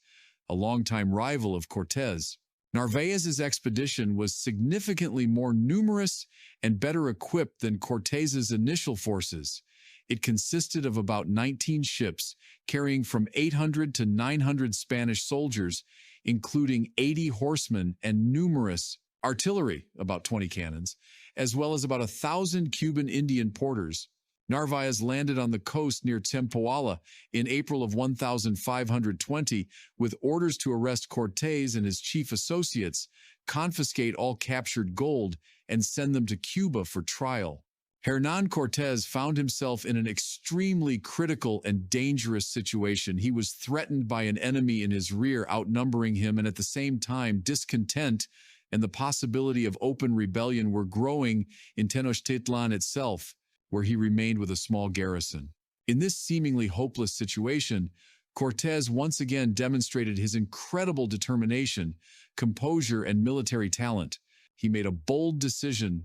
a longtime rival of Cortés. Narváez's expedition was significantly more numerous and better equipped than Cortés's initial forces. It consisted of about 19 ships, carrying from 800 to 900 Spanish soldiers, including 80 horsemen and numerous artillery, about 20 cannons, as well as about 1,000 Cuban Indian porters. Narváez landed on the coast near Zempoala in April of 1520 with orders to arrest Cortés and his chief associates, confiscate all captured gold, and send them to Cuba for trial. Hernán Cortés found himself in an extremely critical and dangerous situation. He was threatened by an enemy in his rear outnumbering him, and at the same time discontent and the possibility of open rebellion were growing in Tenochtitlan itself, where he remained with a small garrison. In this seemingly hopeless situation, Cortés once again demonstrated his incredible determination, composure, and military talent. He made a bold decision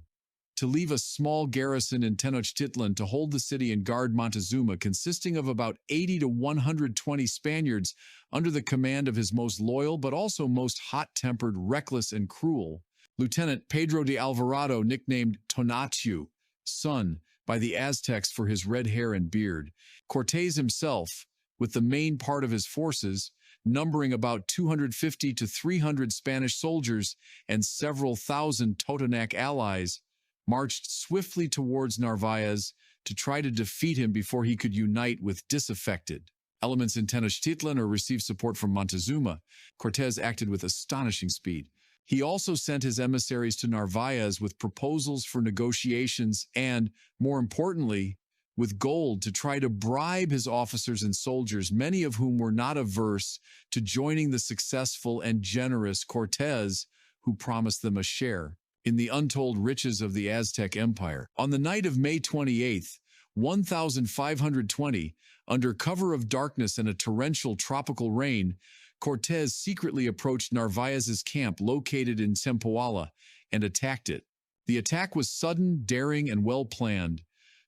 to leave a small garrison in Tenochtitlan to hold the city and guard Montezuma, consisting of about 80 to 120 Spaniards under the command of his most loyal but also most hot-tempered, reckless, and cruel Lieutenant Pedro de Alvarado, nicknamed Tonatiuh, son, by the Aztecs for his red hair and beard. Cortés himself, with the main part of his forces, numbering about 250 to 300 Spanish soldiers and several thousand Totonac allies, marched swiftly towards Narváez to try to defeat him before he could unite with disaffected elements in Tenochtitlan or receive support from Montezuma. Cortés acted with astonishing speed. He also sent his emissaries to Narváez with proposals for negotiations and, more importantly, with gold to try to bribe his officers and soldiers, many of whom were not averse to joining the successful and generous Cortés, who promised them a share in the untold riches of the Aztec Empire. On the night of May 28, 1520, under cover of darkness and a torrential tropical rain, Cortés secretly approached Narváez's camp located in Zempoala and attacked it. The attack was sudden, daring, and well-planned.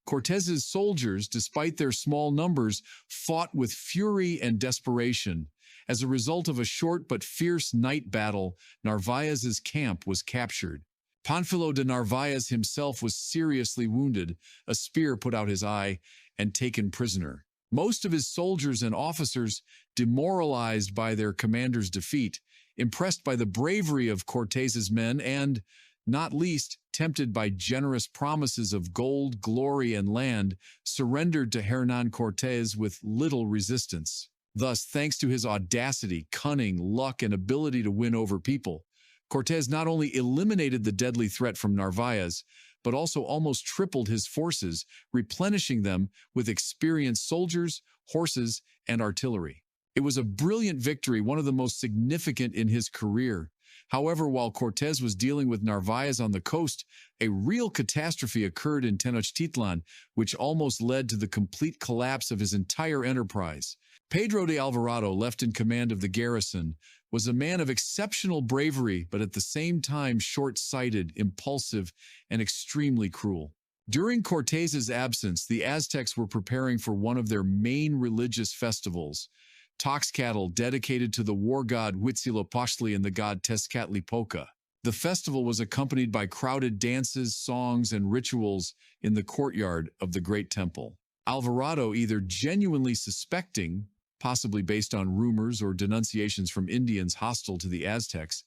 Cortés's soldiers, despite their small numbers, fought with fury and desperation. As a result of a short but fierce night battle, Narváez's camp was captured. Pánfilo de Narváez himself was seriously wounded, a spear put out his eye, and taken prisoner. Most of his soldiers and officers, demoralized by their commander's defeat, impressed by the bravery of Cortés's men, and, not least, tempted by generous promises of gold, glory, and land, surrendered to Hernán Cortés with little resistance. Thus, thanks to his audacity, cunning, luck, and ability to win over people, Cortés not only eliminated the deadly threat from Narváez, but also almost tripled his forces, replenishing them with experienced soldiers, horses, and artillery. It was a brilliant victory, one of the most significant in his career. However, while Cortés was dealing with Narváez on the coast, a real catastrophe occurred in Tenochtitlan, which almost led to the complete collapse of his entire enterprise. Pedro de Alvarado, left in command of the garrison, was a man of exceptional bravery, but at the same time short-sighted, impulsive, and extremely cruel. During Cortés's absence, the Aztecs were preparing for one of their main religious festivals, Tlaxcala, dedicated to the war god Huitzilopochtli and the god Tezcatlipoca. The festival was accompanied by crowded dances, songs, and rituals in the courtyard of the Great Temple. Alvarado, either genuinely suspecting, possibly based on rumors or denunciations from Indians hostile to the Aztecs,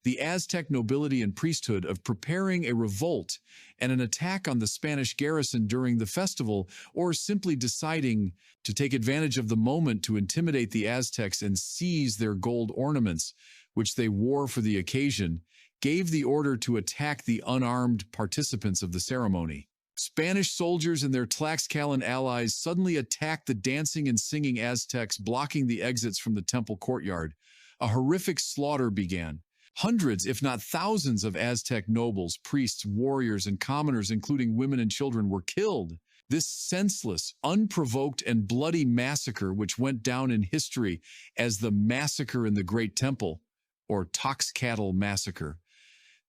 the Aztec nobility and priesthood, of preparing a revolt and an attack on the Spanish garrison during the festival, or simply deciding to take advantage of the moment to intimidate the Aztecs and seize their gold ornaments, which they wore for the occasion, gave the order to attack the unarmed participants of the ceremony. Spanish soldiers and their Tlaxcalan allies suddenly attacked the dancing and singing Aztecs, blocking the exits from the temple courtyard. A horrific slaughter began. Hundreds, if not thousands, of Aztec nobles, priests, warriors, and commoners, including women and children, were killed. This senseless, unprovoked, and bloody massacre, which went down in history as the Massacre in the Great Temple, or Tlaxcala Massacre,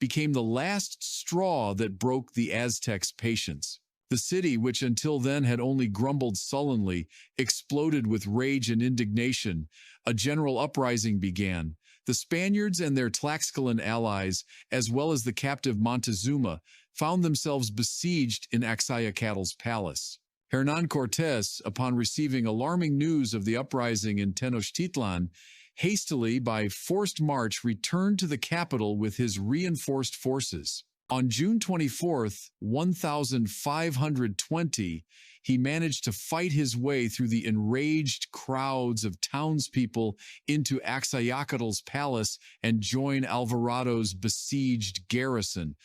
became the last straw that broke the Aztecs' patience. The city, which until then had only grumbled sullenly, exploded with rage and indignation. A general uprising began. The Spaniards and their Tlaxcalan allies, as well as the captive Montezuma, found themselves besieged in Axayacatl's palace. Hernán Cortés, upon receiving alarming news of the uprising in Tenochtitlan, hastily by forced march returned to the capital with his reinforced forces. On June 24, 1520, he managed to fight his way through the enraged crowds of townspeople into Axayacatl's palace and join Alvarado's besieged garrison.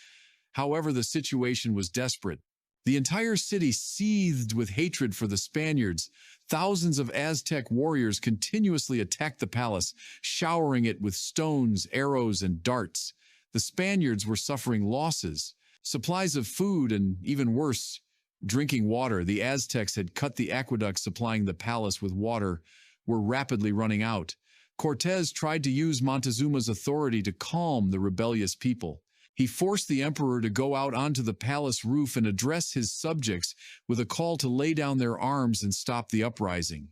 However, the situation was desperate. The entire city seethed with hatred for the Spaniards. Thousands of Aztec warriors continuously attacked the palace, showering it with stones, arrows, and darts. The Spaniards were suffering losses. Supplies of food and, even worse, drinking water. The Aztecs had cut the aqueducts supplying the palace with water, were rapidly running out. Cortés tried to use Montezuma's authority to calm the rebellious people. He forced the emperor to go out onto the palace roof and address his subjects with a call to lay down their arms and stop the uprising.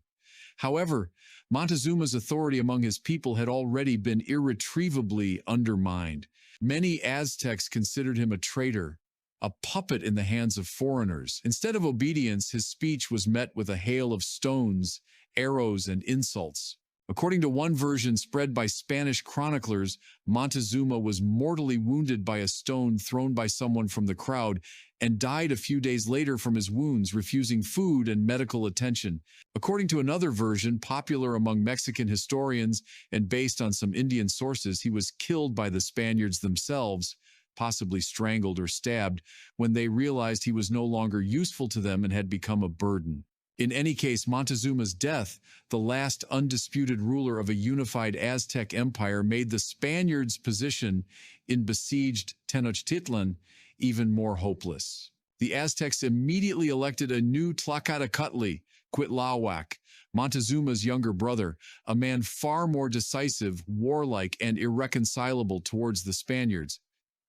However, Montezuma's authority among his people had already been irretrievably undermined. Many Aztecs considered him a traitor, a puppet in the hands of foreigners. Instead of obedience, his speech was met with a hail of stones, arrows, and insults. According to one version spread by Spanish chroniclers, Montezuma was mortally wounded by a stone thrown by someone from the crowd and died a few days later from his wounds, refusing food and medical attention. According to another version, popular among Mexican historians and based on some Indian sources, he was killed by the Spaniards themselves, possibly strangled or stabbed, when they realized he was no longer useful to them and had become a burden. In any case, Montezuma's death, the last undisputed ruler of a unified Aztec empire, made the Spaniards' position in besieged Tenochtitlan even more hopeless. The Aztecs immediately elected a new Tlaxcala, Cuitlahuac, Montezuma's younger brother, a man far more decisive, warlike, and irreconcilable towards the Spaniards.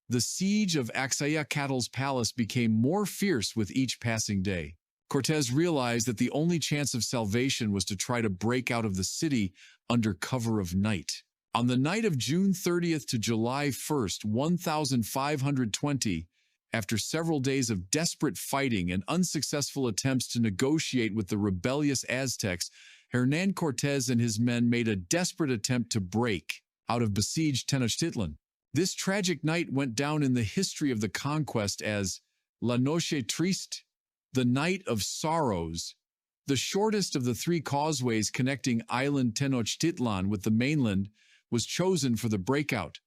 The siege of Axayacatl's palace became more fierce with each passing day. Cortés realized that the only chance of salvation was to try to break out of the city under cover of night. On the night of June 30th to July 1st, 1520, after several days of desperate fighting and unsuccessful attempts to negotiate with the rebellious Aztecs, Hernán Cortés and his men made a desperate attempt to break out of besieged Tenochtitlan. This tragic night went down in the history of the conquest as La Noche Triste, the Night of Sorrows. The shortest of the three causeways connecting island Tenochtitlan with the mainland was chosen for the breakout,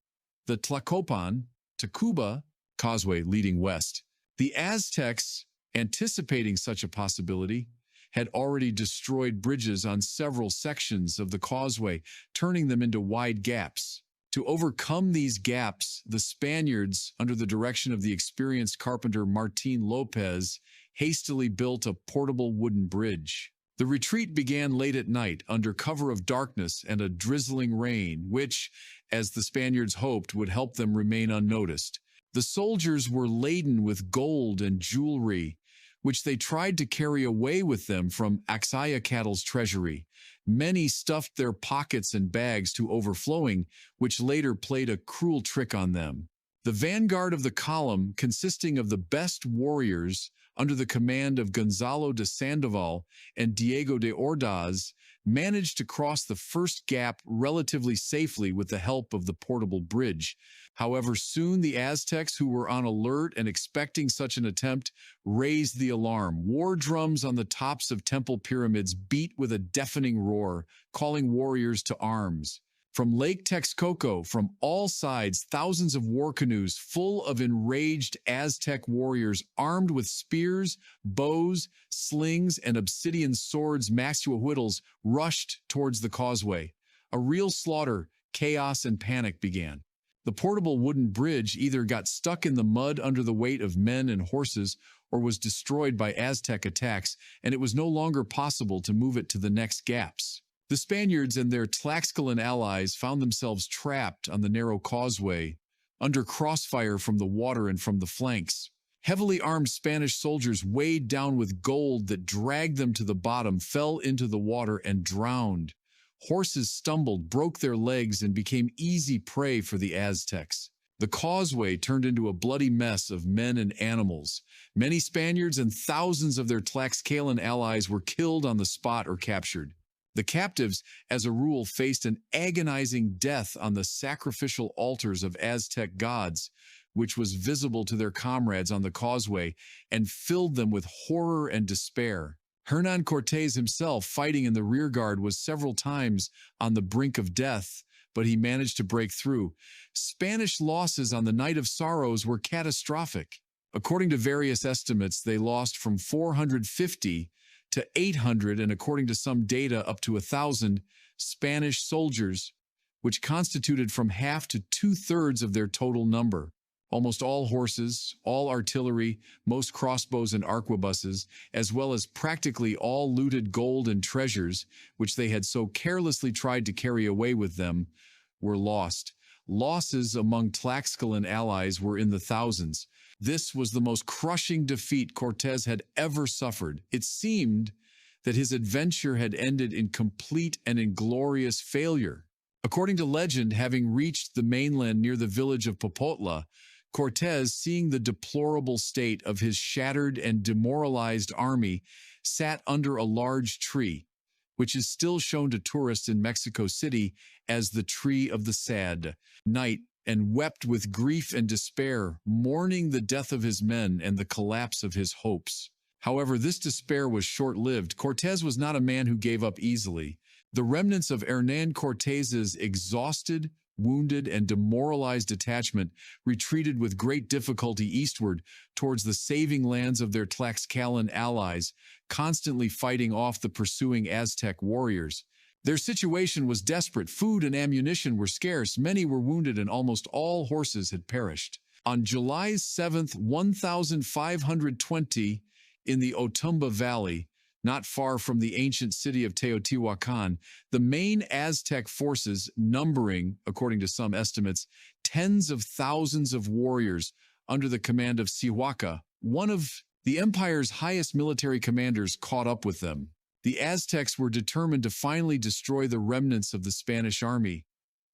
the Tlacopan to Cuba causeway leading west. The Aztecs, anticipating such a possibility, had already destroyed bridges on several sections of the causeway, turning them into wide gaps. To overcome these gaps, the Spaniards, under the direction of the experienced carpenter Martín López, hastily built a portable wooden bridge. The retreat began late at night under cover of darkness and a drizzling rain, which, as the Spaniards hoped, would help them remain unnoticed. The soldiers were laden with gold and jewelry, which they tried to carry away with them from Axayacatl's treasury. Many stuffed their pockets and bags to overflowing, which later played a cruel trick on them. The vanguard of the column, consisting of the best warriors under the command of Gonzalo de Sandoval and Diego de Ordaz, managed to cross the first gap relatively safely with the help of the portable bridge. However, soon the Aztecs, who were on alert and expecting such an attempt, raised the alarm. War drums on the tops of temple pyramids beat with a deafening roar, calling warriors to arms. From Lake Texcoco, from all sides, thousands of war canoes full of enraged Aztec warriors armed with spears, bows, slings, and obsidian swords Maxuahuitls rushed towards the causeway. A real slaughter, chaos, and panic began. The portable wooden bridge either got stuck in the mud under the weight of men and horses or was destroyed by Aztec attacks, and it was no longer possible to move it to the next gaps. The Spaniards and their Tlaxcalan allies found themselves trapped on the narrow causeway, under crossfire from the water and from the flanks. Heavily armed Spanish soldiers, weighed down with gold that dragged them to the bottom, fell into the water and drowned. Horses stumbled, broke their legs, and became easy prey for the Aztecs. The causeway turned into a bloody mess of men and animals. Many Spaniards and thousands of their Tlaxcalan allies were killed on the spot or captured. The captives, as a rule, faced an agonizing death on the sacrificial altars of Aztec gods, which was visible to their comrades on the causeway and filled them with horror and despair. Hernán Cortés himself, fighting in the rearguard, was several times on the brink of death, but he managed to break through. Spanish losses on the Night of Sorrows were catastrophic. According to various estimates, they lost from 450 to 800, and according to some data, up to 1,000 Spanish soldiers, which constituted from half to two-thirds of their total number. Almost all horses, all artillery, most crossbows and arquebuses, as well as practically all looted gold and treasures, which they had so carelessly tried to carry away with them, were lost. Losses among Tlaxcalan allies were in the thousands. This was the most crushing defeat Cortés had ever suffered. It seemed that his adventure had ended in complete and inglorious failure. According to legend, having reached the mainland near the village of Popotla, Cortés, seeing the deplorable state of his shattered and demoralized army, sat under a large tree, which is still shown to tourists in Mexico City as the Tree of the Sad Night, and wept with grief and despair, mourning the death of his men and the collapse of his hopes. However, this despair was short-lived. Cortés was not a man who gave up easily. The remnants of Hernán Cortés's exhausted, wounded, and demoralized detachment retreated with great difficulty eastward towards the saving lands of their Tlaxcalan allies, constantly fighting off the pursuing Aztec warriors. Their situation was desperate. Food and ammunition were scarce, many were wounded, and almost all horses had perished. On July 7, 1520, in the Otumba Valley, not far from the ancient city of Teotihuacan, the main Aztec forces, numbering, according to some estimates, tens of thousands of warriors under the command of Cihuaca, one of the empire's highest military commanders, caught up with them. The Aztecs were determined to finally destroy the remnants of the Spanish army.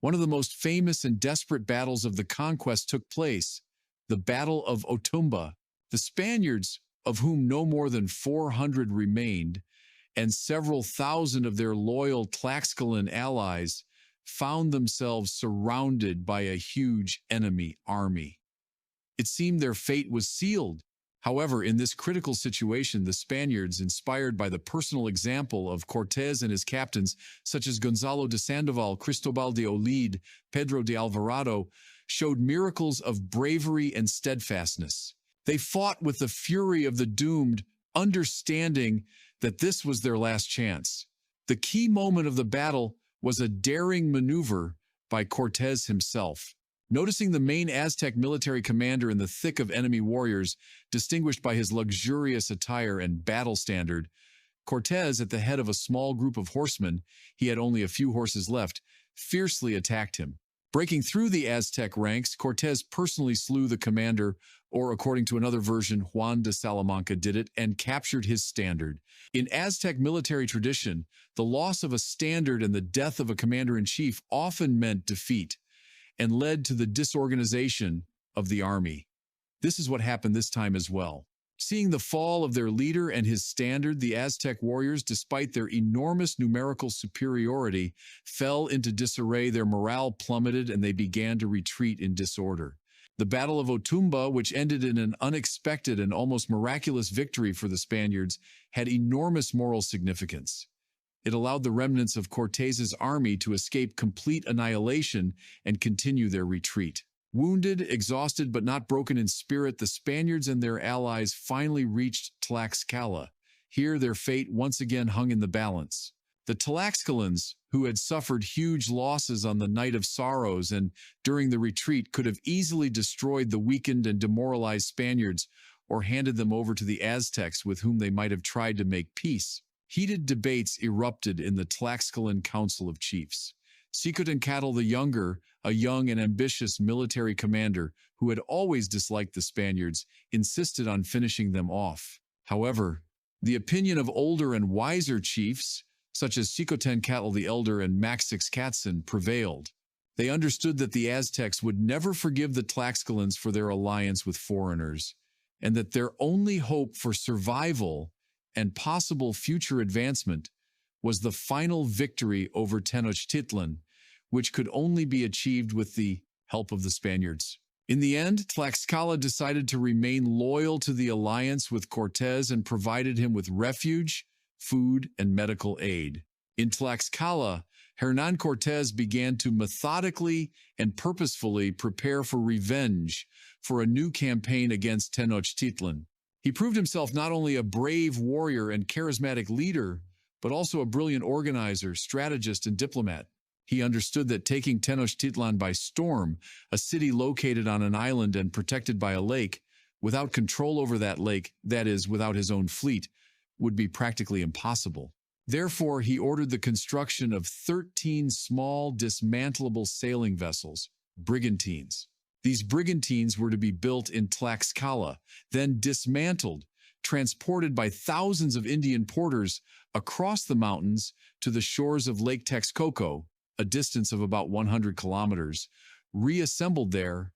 One of the most famous and desperate battles of the conquest took place, the Battle of Otumba. The Spaniards, of whom no more than 400 remained, and several thousand of their loyal Tlaxcalan allies, found themselves surrounded by a huge enemy army. It seemed their fate was sealed. However, in this critical situation, the Spaniards, inspired by the personal example of Cortés and his captains, such as Gonzalo de Sandoval, Cristobal de Olid, Pedro de Alvarado, showed miracles of bravery and steadfastness. They fought with the fury of the doomed, understanding that this was their last chance. The key moment of the battle was a daring maneuver by Cortés himself. Noticing the main Aztec military commander in the thick of enemy warriors, distinguished by his luxurious attire and battle standard, Cortés, at the head of a small group of horsemen, he had only a few horses left, fiercely attacked him. Breaking through the Aztec ranks, Cortés personally slew the commander, or according to another version, Juan de Salamanca did it, and captured his standard. In Aztec military tradition, the loss of a standard and the death of a commander-in-chief often meant defeat, and led to the disorganization of the army. This is what happened this time as well. Seeing the fall of their leader and his standard, the Aztec warriors, despite their enormous numerical superiority, fell into disarray. Their morale plummeted, and they began to retreat in disorder. The Battle of Otumba, which ended in an unexpected and almost miraculous victory for the Spaniards, had enormous moral significance. It allowed the remnants of Cortés's army to escape complete annihilation and continue their retreat. Wounded, exhausted, but not broken in spirit, the Spaniards and their allies finally reached Tlaxcala. Here, their fate once again hung in the balance. The Tlaxcalans, who had suffered huge losses on the Night of Sorrows and during the retreat, could have easily destroyed the weakened and demoralized Spaniards or handed them over to the Aztecs, with whom they might have tried to make peace. Heated debates erupted in the Tlaxcalan Council of Chiefs. Xicotencatl the Younger, a young and ambitious military commander who had always disliked the Spaniards, insisted on finishing them off. However, the opinion of older and wiser chiefs, such as Xicotencatl the Elder and Maxixcatzin, prevailed. They understood that the Aztecs would never forgive the Tlaxcalans for their alliance with foreigners, and that their only hope for survival and possible future advancement was the final victory over Tenochtitlan, which could only be achieved with the help of the Spaniards. In the end, Tlaxcala decided to remain loyal to the alliance with Cortés and provided him with refuge, food, and medical aid. In Tlaxcala, Hernán Cortés began to methodically and purposefully prepare for revenge for a new campaign against Tenochtitlan. He proved himself not only a brave warrior and charismatic leader, but also a brilliant organizer, strategist, and diplomat. He understood that taking Tenochtitlan by storm, a city located on an island and protected by a lake, without control over that lake, that is, without his own fleet, would be practically impossible. Therefore, he ordered the construction of 13 small, dismantlable sailing vessels, brigantines. These brigantines were to be built in Tlaxcala, then dismantled, transported by thousands of Indian porters across the mountains to the shores of Lake Texcoco, a distance of about 100 kilometers, reassembled there,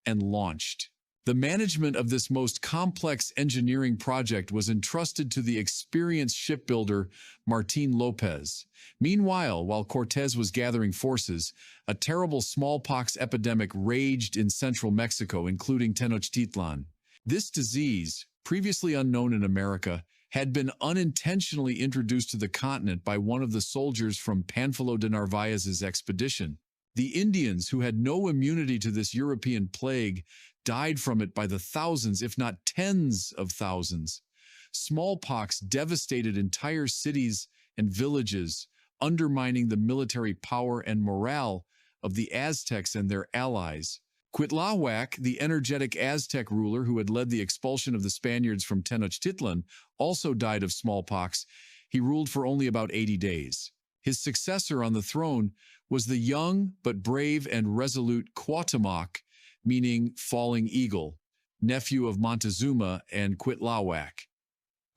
and launched. The management of this most complex engineering project was entrusted to the experienced shipbuilder Martín López. Meanwhile, while Cortés was gathering forces, a terrible smallpox epidemic raged in central Mexico, including Tenochtitlan. This disease, previously unknown in America, had been unintentionally introduced to the continent by one of the soldiers from Pánfilo de Narváez's expedition. The Indians, who had no immunity to this European plague, died from it by the thousands, if not tens of thousands. Smallpox devastated entire cities and villages, undermining the military power and morale of the Aztecs and their allies. Cuitláhuac, the energetic Aztec ruler who had led the expulsion of the Spaniards from Tenochtitlan, also died of smallpox. He ruled for only about 80 days. His successor on the throne was the young but brave and resolute Cuauhtémoc, meaning falling eagle, nephew of Montezuma and Cuitláhuac.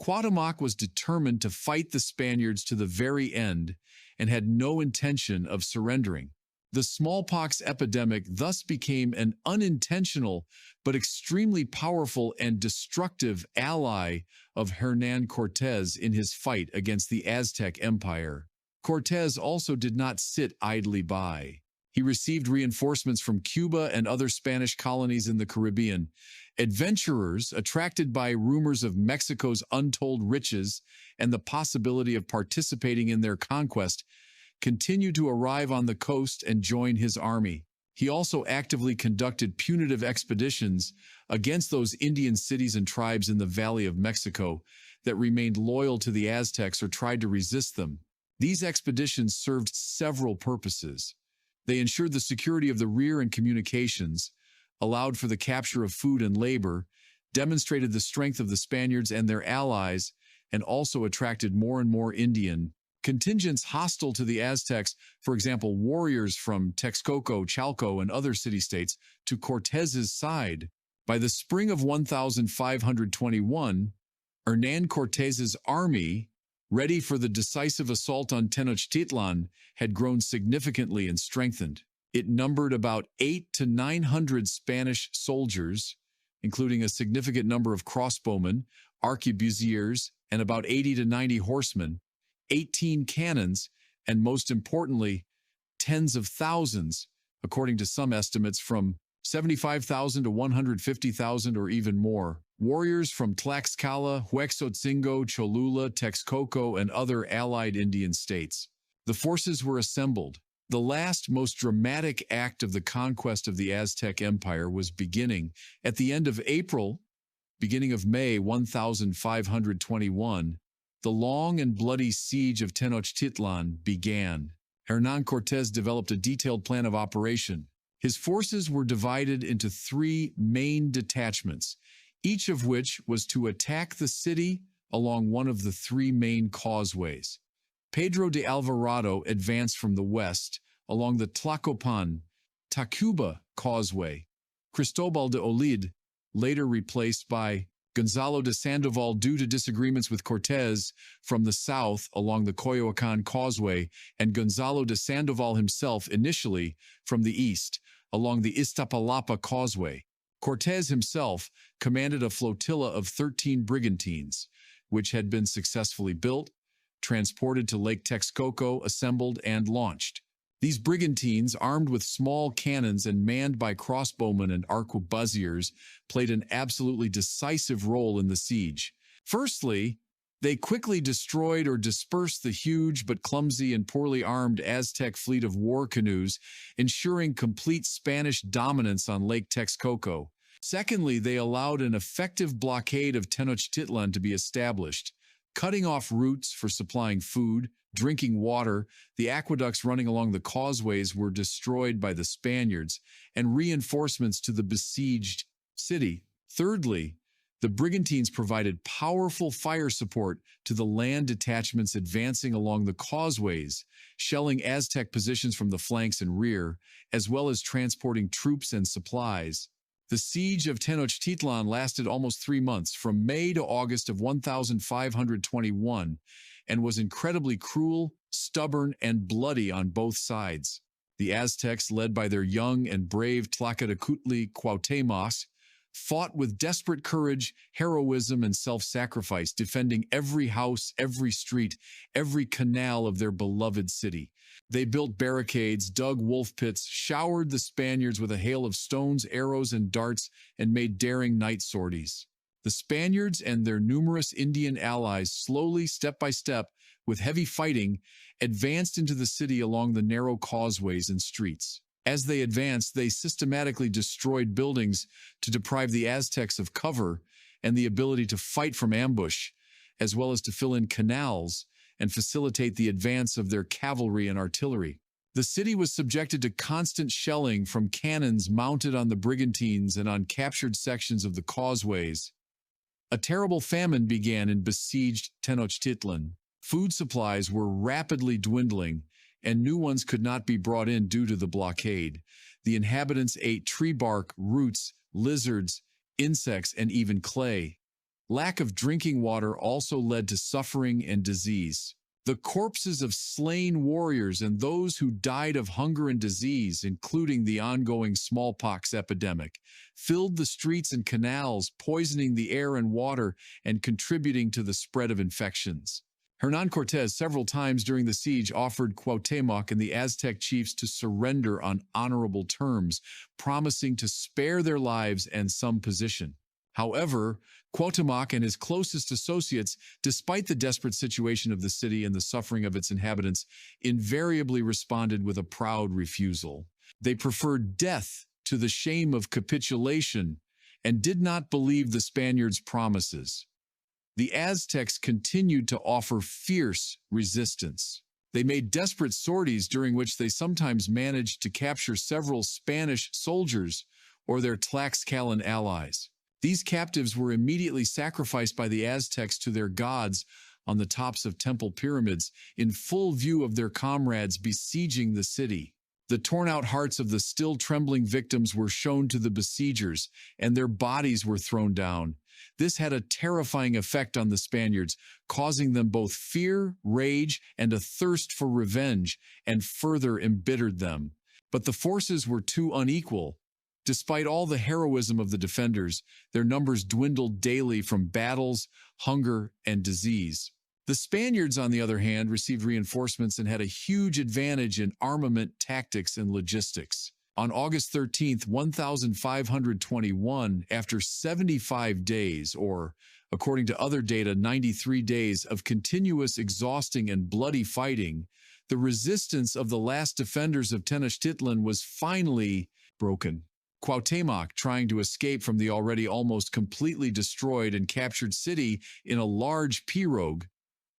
Cuauhtémoc was determined to fight the Spaniards to the very end and had no intention of surrendering. The smallpox epidemic thus became an unintentional but extremely powerful and destructive ally of Hernán Cortés in his fight against the Aztec Empire. Cortés also did not sit idly by. He received reinforcements from Cuba and other Spanish colonies in the Caribbean. Adventurers, attracted by rumors of Mexico's untold riches and the possibility of participating in their conquest, continued to arrive on the coast and join his army. He also actively conducted punitive expeditions against those Indian cities and tribes in the Valley of Mexico that remained loyal to the Aztecs or tried to resist them. These expeditions served several purposes. They ensured the security of the rear and communications, allowed for the capture of food and labor, demonstrated the strength of the Spaniards and their allies, and also attracted more and more Indian contingents hostile to the Aztecs, for example, warriors from Texcoco, Chalco, and other city-states, to Cortés's side. By the spring of 1521, Hernán Cortés's army, ready for the decisive assault on Tenochtitlan, had grown significantly and strengthened. It numbered about 800 to 900 Spanish soldiers, including a significant number of crossbowmen, arquebusiers, and about 80 to 90 horsemen, 18 cannons, and most importantly, tens of thousands, according to some estimates from 75,000 to 150,000 or even more, warriors from Tlaxcala, Huexotzingo, Cholula, Texcoco, and other allied Indian states. The forces were assembled. The last, most dramatic act of the conquest of the Aztec Empire was beginning at the end of April, beginning of May 1521. The long and bloody siege of Tenochtitlan began. Hernán Cortés developed a detailed plan of operation. His forces were divided into 3 main detachments, each of which was to attack the city along one of the 3 main causeways. Pedro de Alvarado advanced from the west along the Tlacopan-Tacuba causeway. Cristobal de Olid, later replaced by Gonzalo de Sandoval due to disagreements with Cortés, from the south along the Coyoacán causeway, and Gonzalo de Sandoval himself initially from the east along the Iztapalapa causeway. Cortés himself commanded a flotilla of 13 brigantines, which had been successfully built, transported to Lake Texcoco, assembled, and launched. These brigantines, armed with small cannons and manned by crossbowmen and arquebusiers, played an absolutely decisive role in the siege. Firstly, they quickly destroyed or dispersed the huge but clumsy and poorly armed Aztec fleet of war canoes, ensuring complete Spanish dominance on Lake Texcoco. Secondly, they allowed an effective blockade of Tenochtitlan to be established, cutting off routes for supplying food, drinking water. The aqueducts running along the causeways were destroyed by the Spaniards, and reinforcements to the besieged city. Thirdly, the brigantines provided powerful fire support to the land detachments advancing along the causeways, shelling Aztec positions from the flanks and rear, as well as transporting troops and supplies. The siege of Tenochtitlan lasted almost 3 months, from May to August of 1521, and was incredibly cruel, stubborn, and bloody on both sides. The Aztecs, led by their young and brave Tlaxcala Cuauhtémoc, fought with desperate courage, heroism, and self-sacrifice, defending every house, every street, every canal of their beloved city. They built barricades, dug wolf pits, showered the Spaniards with a hail of stones, arrows, and darts, and made daring night sorties. The Spaniards and their numerous Indian allies slowly, step by step, with heavy fighting, advanced into the city along the narrow causeways and streets. As they advanced, they systematically destroyed buildings to deprive the Aztecs of cover and the ability to fight from ambush, as well as to fill in canals and facilitate the advance of their cavalry and artillery. The city was subjected to constant shelling from cannons mounted on the brigantines and on captured sections of the causeways. A terrible famine began in besieged Tenochtitlan. Food supplies were rapidly dwindling, and new ones could not be brought in due to the blockade. The inhabitants ate tree bark, roots, lizards, insects, and even clay. Lack of drinking water also led to suffering and disease. The corpses of slain warriors and those who died of hunger and disease, including the ongoing smallpox epidemic, filled the streets and canals, poisoning the air and water and contributing to the spread of infections. Hernán Cortés several times during the siege offered Cuauhtémoc and the Aztec chiefs to surrender on honorable terms, promising to spare their lives and some position. However, Cuauhtémoc and his closest associates, despite the desperate situation of the city and the suffering of its inhabitants, invariably responded with a proud refusal. They preferred death to the shame of capitulation and did not believe the Spaniards' promises. The Aztecs continued to offer fierce resistance. They made desperate sorties during which they sometimes managed to capture several Spanish soldiers or their Tlaxcalan allies. These captives were immediately sacrificed by the Aztecs to their gods on the tops of temple pyramids, in full view of their comrades besieging the city. The torn-out hearts of the still trembling victims were shown to the besiegers, and their bodies were thrown down. This had a terrifying effect on the Spaniards, causing them both fear, rage, and a thirst for revenge, and further embittered them. But the forces were too unequal. Despite all the heroism of the defenders, their numbers dwindled daily from battles, hunger, and disease. The Spaniards, on the other hand, received reinforcements and had a huge advantage in armament, tactics, and logistics. On August 13, 1521, after 75 days, or, according to other data, 93 days of continuous, exhausting, and bloody fighting, the resistance of the last defenders of Tenochtitlan was finally broken. Cuauhtémoc, trying to escape from the already almost completely destroyed and captured city in a large pirogue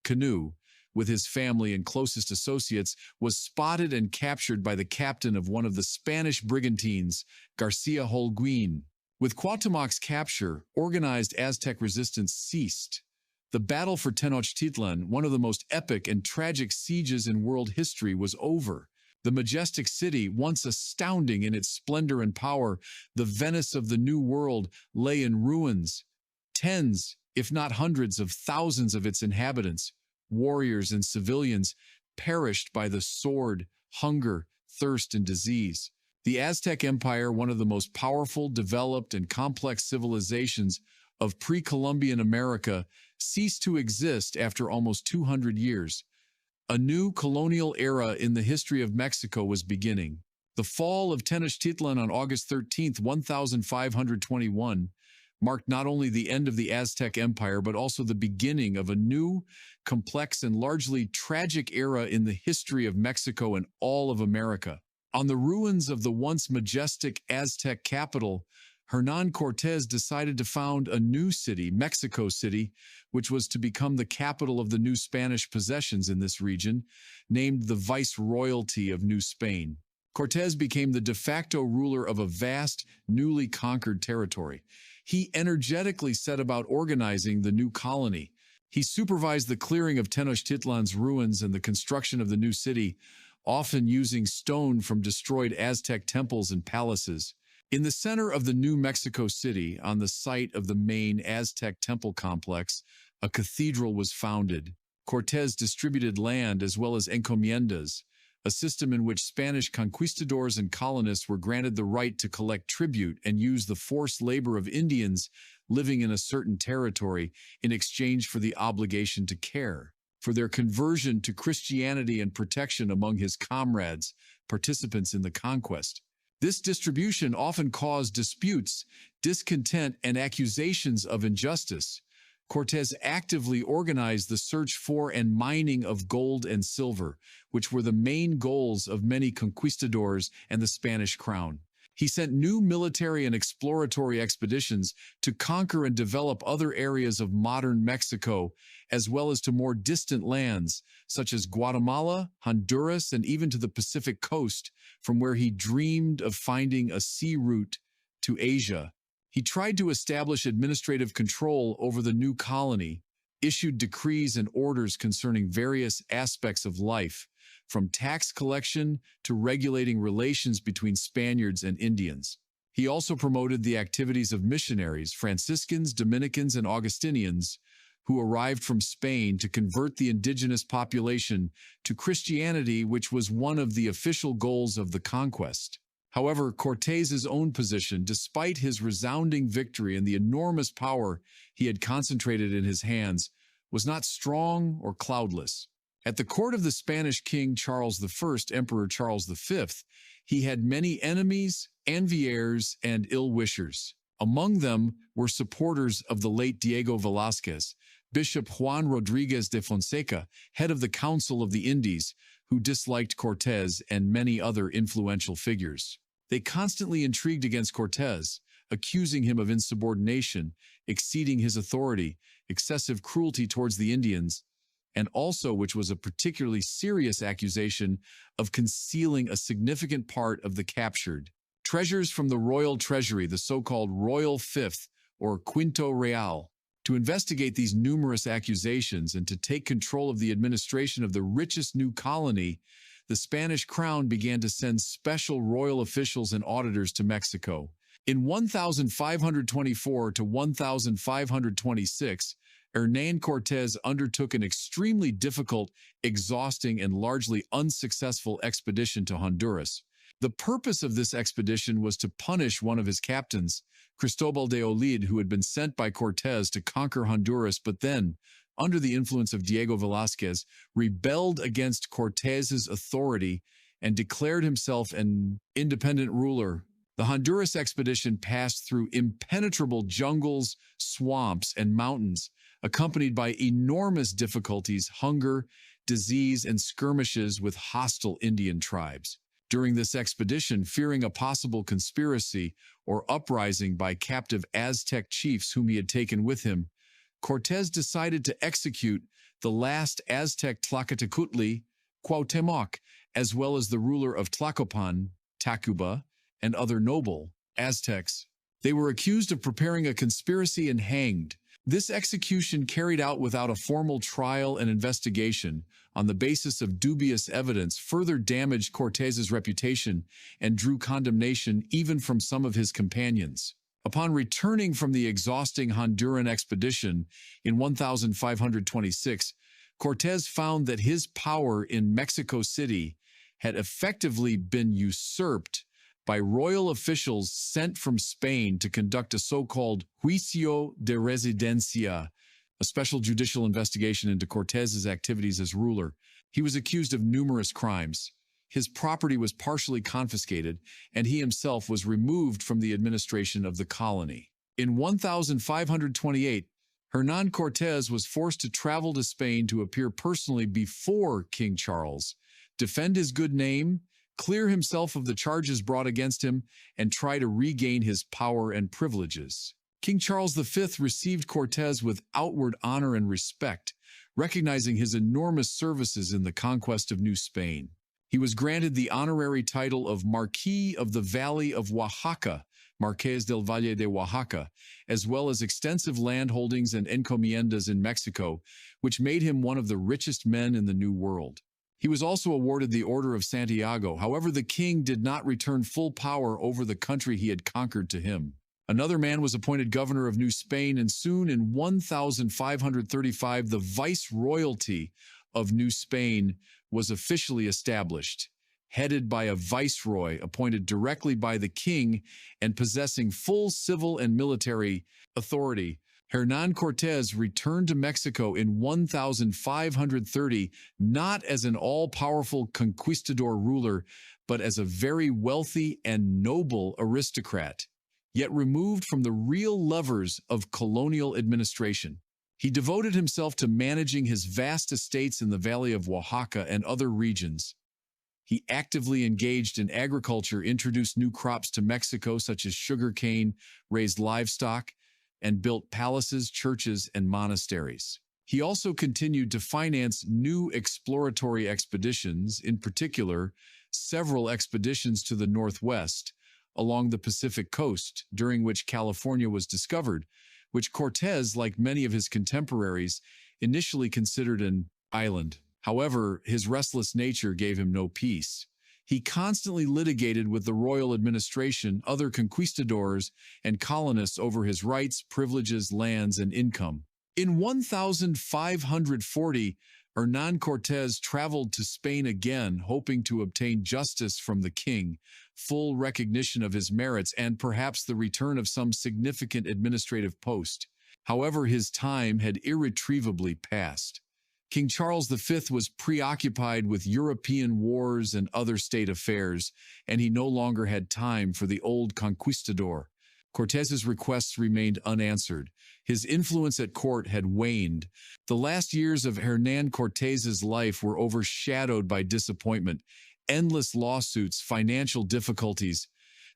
canoe with his family and closest associates, was spotted and captured by the captain of one of the Spanish brigantines, Garcia Holguin. With Cuauhtémoc's capture, organized Aztec resistance ceased. The battle for Tenochtitlan, one of the most epic and tragic sieges in world history, was over. The majestic city, once astounding in its splendor and power, the Venice of the New World, lay in ruins. Tens, if not hundreds of thousands of its inhabitants, warriors and civilians, perished by the sword, hunger, thirst, and disease. The Aztec Empire, one of the most powerful, developed, and complex civilizations of pre-Columbian America, ceased to exist after almost 200 years. A new colonial era in the history of Mexico was beginning. The fall of Tenochtitlan on August 13, 1521, marked not only the end of the Aztec Empire but also the beginning of a new, complex, and largely tragic era in the history of Mexico and all of America. On the ruins of the once majestic Aztec capital, Hernán Cortés decided to found a new city, Mexico City, which was to become the capital of the new Spanish possessions in this region, named the Viceroyalty of New Spain. Cortés became the de facto ruler of a vast, newly conquered territory. He energetically set about organizing the new colony. He supervised the clearing of Tenochtitlan's ruins and the construction of the new city, often using stone from destroyed Aztec temples and palaces. In the center of the new Mexico City, on the site of the main Aztec temple complex, a cathedral was founded. Cortés distributed land as well as encomiendas, a system in which Spanish conquistadors and colonists were granted the right to collect tribute and use the forced labor of Indians living in a certain territory in exchange for the obligation to care for their conversion to Christianity and protection among his comrades, participants in the conquest. This distribution often caused disputes, discontent, and accusations of injustice. Cortés actively organized the search for and mining of gold and silver, which were the main goals of many conquistadors and the Spanish crown. He sent new military and exploratory expeditions to conquer and develop other areas of modern Mexico, as well as to more distant lands, such as Guatemala, Honduras, and even to the Pacific coast, from where he dreamed of finding a sea route to Asia. He tried to establish administrative control over the new colony, issued decrees and orders concerning various aspects of life, from tax collection to regulating relations between Spaniards and Indians. He also promoted the activities of missionaries, Franciscans, Dominicans, and Augustinians, who arrived from Spain to convert the indigenous population to Christianity, which was one of the official goals of the conquest. However, Cortés's own position, despite his resounding victory and the enormous power he had concentrated in his hands, was not strong or cloudless. At the court of the Spanish King Charles I, Emperor Charles V, he had many enemies, enviers, and ill-wishers. Among them were supporters of the late Diego Velázquez, Bishop Juan Rodríguez de Fonseca, head of the Council of the Indies, who disliked Cortés, and many other influential figures. They constantly intrigued against Cortés, accusing him of insubordination, exceeding his authority, excessive cruelty towards the Indians, and also, which was a particularly serious accusation, of concealing a significant part of the captured treasures from the royal treasury, the so-called Royal Fifth, or Quinto Real. To investigate these numerous accusations and to take control of the administration of the richest new colony, the Spanish crown began to send special royal officials and auditors to Mexico. In 1524 to 1526, Hernán Cortés undertook an extremely difficult, exhausting, and largely unsuccessful expedition to Honduras. The purpose of this expedition was to punish one of his captains, Cristobal de Olid, who had been sent by Cortés to conquer Honduras, but then, under the influence of Diego Velázquez, rebelled against Cortés's authority and declared himself an independent ruler. The Honduras expedition passed through impenetrable jungles, swamps, and mountains, accompanied by enormous difficulties, hunger, disease, and skirmishes with hostile Indian tribes. During this expedition, fearing a possible conspiracy or uprising by captive Aztec chiefs whom he had taken with him, Cortés decided to execute the last Aztec Tlaquetecuhtli, Cuauhtemoc, as well as the ruler of Tlacopan, Tacuba, and other noble Aztecs. They were accused of preparing a conspiracy and hanged. This execution, carried out without a formal trial and investigation on the basis of dubious evidence, further damaged Cortés's reputation and drew condemnation even from some of his companions. Upon returning from the exhausting Honduran expedition in 1526, Cortés found that his power in Mexico City had effectively been usurped by royal officials sent from Spain to conduct a so-called juicio de residencia, a special judicial investigation into Cortés's activities as ruler. He was accused of numerous crimes. His property was partially confiscated, and he himself was removed from the administration of the colony. In 1528, Hernán Cortés was forced to travel to Spain to appear personally before King Charles, defend his good name, clear himself of the charges brought against him, and try to regain his power and privileges. King Charles V received Cortés with outward honor and respect, recognizing his enormous services in the conquest of New Spain. He was granted the honorary title of Marquis of the Valley of Oaxaca, Marqués del Valle de Oaxaca, as well as extensive landholdings and encomiendas in Mexico, which made him one of the richest men in the New World. He was also awarded the Order of Santiago. However, the king did not return full power over the country he had conquered to him. Another man was appointed governor of New Spain, and soon in 1535 the viceroyalty of New Spain was officially established, headed by a viceroy appointed directly by the king and possessing full civil and military authority. Hernán Cortés returned to Mexico in 1530, not as an all-powerful conquistador ruler, but as a very wealthy and noble aristocrat, yet removed from the real levers of colonial administration. He devoted himself to managing his vast estates in the Valley of Oaxaca and other regions. He actively engaged in agriculture, introduced new crops to Mexico such as sugarcane, raised livestock, and built palaces, churches, and monasteries. He also continued to finance new exploratory expeditions, in particular, several expeditions to the northwest, along the Pacific coast, during which California was discovered, which Cortés, like many of his contemporaries, initially considered an island. However, his restless nature gave him no peace. He constantly litigated with the royal administration, other conquistadors, and colonists over his rights, privileges, lands, and income. In 1540, Hernán Cortés traveled to Spain again, hoping to obtain justice from the king, full recognition of his merits, and perhaps the return of some significant administrative post. However, his time had irretrievably passed. King Charles V was preoccupied with European wars and other state affairs, and he no longer had time for the old conquistador. Cortés's requests remained unanswered. His influence at court had waned. The last years of Hernán Cortés's life were overshadowed by disappointment, endless lawsuits, financial difficulties.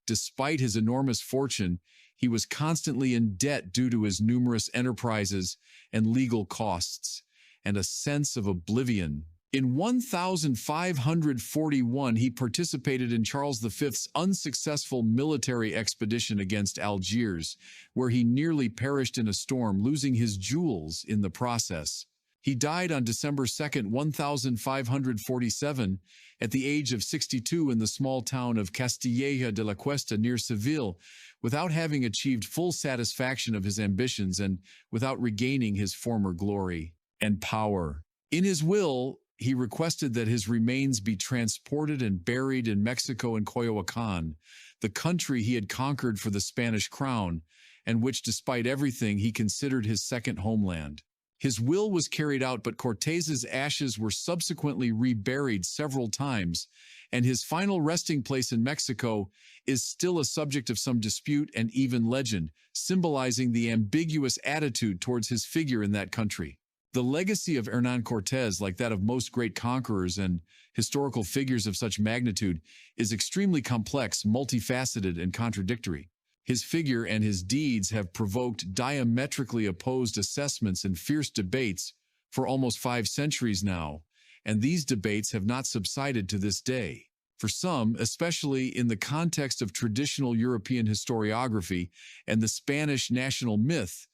Despite his enormous fortune, he was constantly in debt due to his numerous enterprises and legal costs, and a sense of oblivion. In 1541, he participated in Charles V's unsuccessful military expedition against Algiers, where he nearly perished in a storm, losing his jewels in the process. He died on December 2, 1547, at the age of 62 in the small town of Castilleja de la Cuesta near Seville, without having achieved full satisfaction of his ambitions and without regaining his former glory and power. In his will, he requested that his remains be transported and buried in Mexico and Coyoacán, the country he had conquered for the Spanish crown, and which, despite everything, he considered his second homeland. His will was carried out, but Cortés's ashes were subsequently reburied several times, and his final resting place in Mexico is still a subject of some dispute and even legend, symbolizing the ambiguous attitude towards his figure in that country. The legacy of Hernán Cortés, like that of most great conquerors and historical figures of such magnitude, is extremely complex, multifaceted, and contradictory. His figure and his deeds have provoked diametrically opposed assessments and fierce debates for almost 5 centuries now, and these debates have not subsided to this day. For some, especially in the context of traditional European historiography and the Spanish national myth,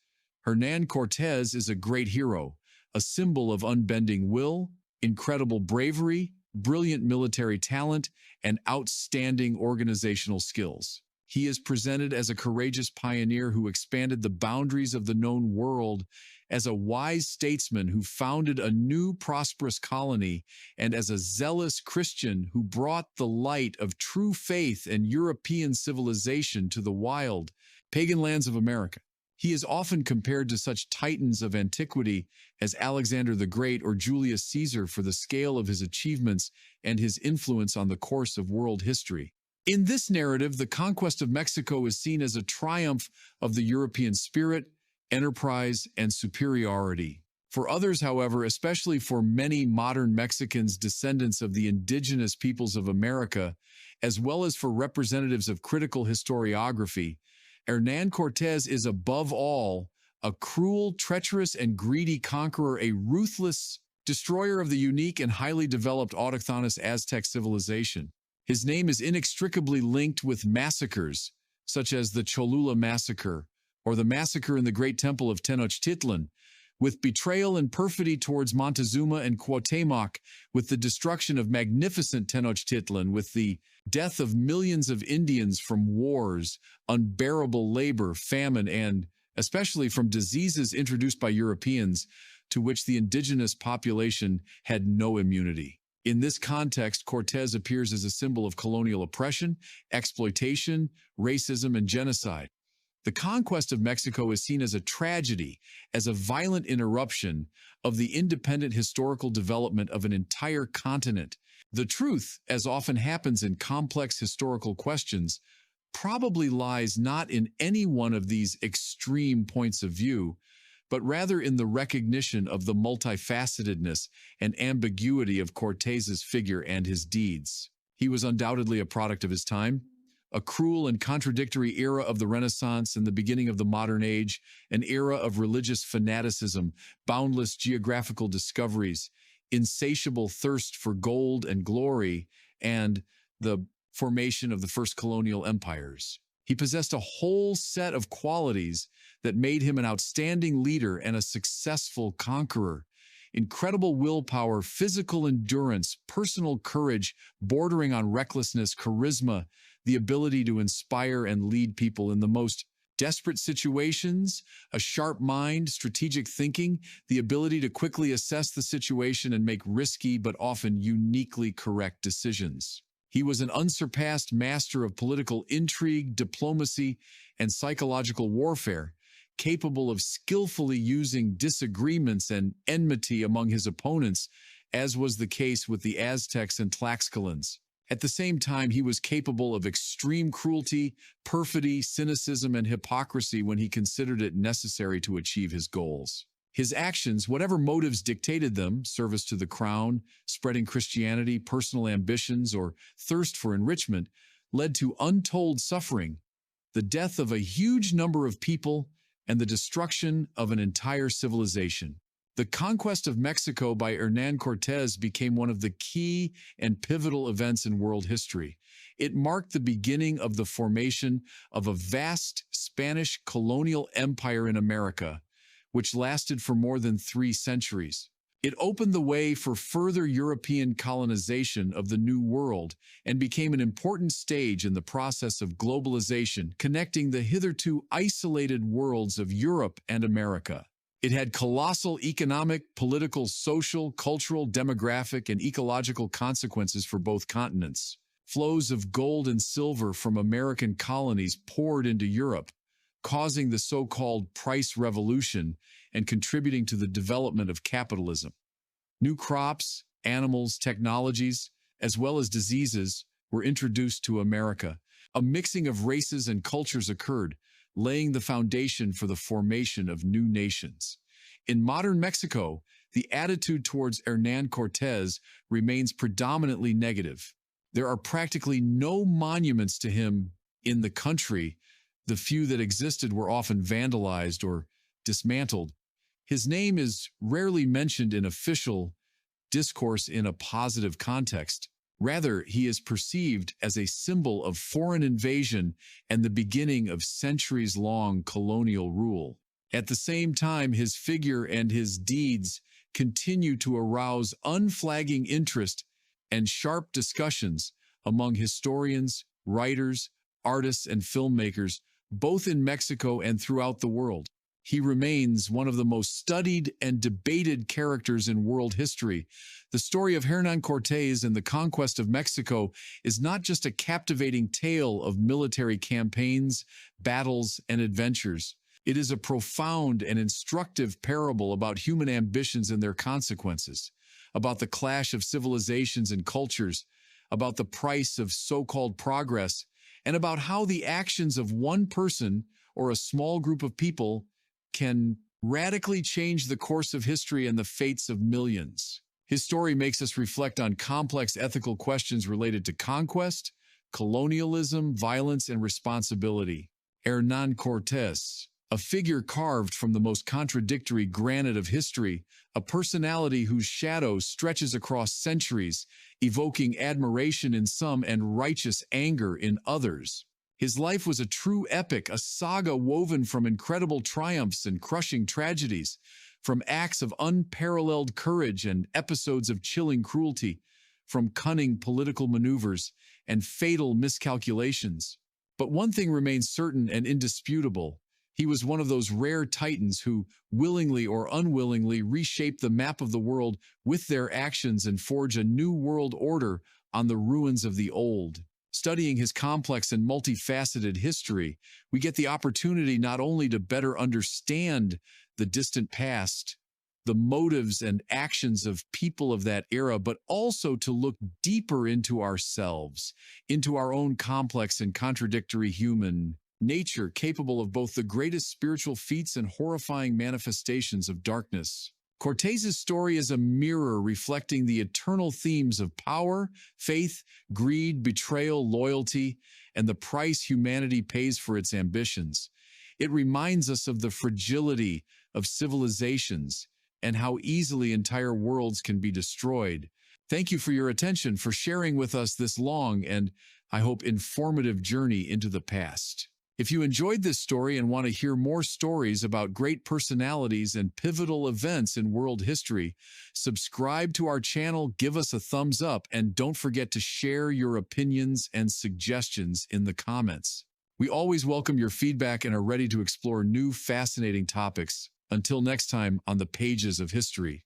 Hernán Cortés is a great hero, a symbol of unbending will, incredible bravery, brilliant military talent, and outstanding organizational skills. He is presented as a courageous pioneer who expanded the boundaries of the known world, as a wise statesman who founded a new prosperous colony, and as a zealous Christian who brought the light of true faith and European civilization to the wild, pagan lands of America. He is often compared to such titans of antiquity as Alexander the Great or Julius Caesar for the scale of his achievements and his influence on the course of world history. In this narrative, the conquest of Mexico is seen as a triumph of the European spirit, enterprise, and superiority. For others, however, especially for many modern Mexicans descendants of the indigenous peoples of America, as well as for representatives of critical historiography, Hernán Cortés is above all a cruel, treacherous, and greedy conqueror, a ruthless destroyer of the unique and highly developed autochthonous Aztec civilization. His name is inextricably linked with massacres, such as the Cholula Massacre or the massacre in the Great Temple of Tenochtitlan, with betrayal and perfidy towards Montezuma and Cuauhtémoc, with the destruction of magnificent Tenochtitlan, with the death of millions of Indians from wars, unbearable labor, famine, and especially from diseases introduced by Europeans, to which the indigenous population had no immunity. In this context, Cortés appears as a symbol of colonial oppression, exploitation, racism, and genocide. The conquest of Mexico is seen as a tragedy, as a violent interruption of the independent historical development of an entire continent. The truth, as often happens in complex historical questions, probably lies not in any one of these extreme points of view, but rather in the recognition of the multifacetedness and ambiguity of Cortés's figure and his deeds. He was undoubtedly a product of his time, a cruel and contradictory era of the Renaissance and the beginning of the modern age, an era of religious fanaticism, boundless geographical discoveries, insatiable thirst for gold and glory, and the formation of the first colonial empires. He possessed a whole set of qualities that made him an outstanding leader and a successful conqueror. Incredible willpower, physical endurance, personal courage, bordering on recklessness, charisma, the ability to inspire and lead people in the most desperate situations, a sharp mind, strategic thinking, the ability to quickly assess the situation and make risky but often uniquely correct decisions. He was an unsurpassed master of political intrigue, diplomacy, and psychological warfare, capable of skillfully using disagreements and enmity among his opponents, as was the case with the Aztecs and Tlaxcalans. At the same time, he was capable of extreme cruelty, perfidy, cynicism, and hypocrisy when he considered it necessary to achieve his goals. His actions, whatever motives dictated them, service to the crown, spreading Christianity, personal ambitions, or thirst for enrichment, led to untold suffering, the death of a huge number of people, and the destruction of an entire civilization. The conquest of Mexico by Hernán Cortés became one of the key and pivotal events in world history. It marked the beginning of the formation of a vast Spanish colonial empire in America, which lasted for more than 3 centuries. It opened the way for further European colonization of the New World and became an important stage in the process of globalization, connecting the hitherto isolated worlds of Europe and America. It had colossal economic, political, social, cultural, demographic, and ecological consequences for both continents. Flows of gold and silver from American colonies poured into Europe, causing the so-called price revolution and contributing to the development of capitalism. New crops, animals, technologies, as well as diseases were introduced to America. A mixing of races and cultures occurred, laying the foundation for the formation of new nations. In modern Mexico, the attitude towards Hernán Cortés remains predominantly negative. There are practically no monuments to him in the country. The few that existed were often vandalized or dismantled. His name is rarely mentioned in official discourse in a positive context. Rather, he is perceived as a symbol of foreign invasion and the beginning of centuries-long colonial rule. At the same time, his figure and his deeds continue to arouse unflagging interest and sharp discussions among historians, writers, artists, and filmmakers, both in Mexico and throughout the world. He remains one of the most studied and debated characters in world history. The story of Hernán Cortés and the conquest of Mexico is not just a captivating tale of military campaigns, battles, and adventures. It is a profound and instructive parable about human ambitions and their consequences, about the clash of civilizations and cultures, about the price of so-called progress, and about how the actions of one person or a small group of people can radically change the course of history and the fates of millions. His story makes us reflect on complex ethical questions related to conquest, colonialism, violence, and responsibility. Hernán Cortés, a figure carved from the most contradictory granite of history, a personality whose shadow stretches across centuries, evoking admiration in some and righteous anger in others. His life was a true epic, a saga woven from incredible triumphs and crushing tragedies, from acts of unparalleled courage and episodes of chilling cruelty, from cunning political maneuvers and fatal miscalculations. But one thing remains certain and indisputable. He was one of those rare titans who, willingly or unwillingly, reshape the map of the world with their actions and forge a new world order on the ruins of the old. Studying his complex and multifaceted history, we get the opportunity not only to better understand the distant past, the motives and actions of people of that era, but also to look deeper into ourselves, into our own complex and contradictory human nature, capable of both the greatest spiritual feats and horrifying manifestations of darkness. Cortés's story is a mirror reflecting the eternal themes of power, faith, greed, betrayal, loyalty, and the price humanity pays for its ambitions. It reminds us of the fragility of civilizations and how easily entire worlds can be destroyed. Thank you for your attention, for sharing with us this long and, I hope, informative journey into the past. If you enjoyed this story and want to hear more stories about great personalities and pivotal events in world history, subscribe to our channel, give us a thumbs up, and don't forget to share your opinions and suggestions in the comments. We always welcome your feedback and are ready to explore new fascinating topics. Until next time on the pages of history.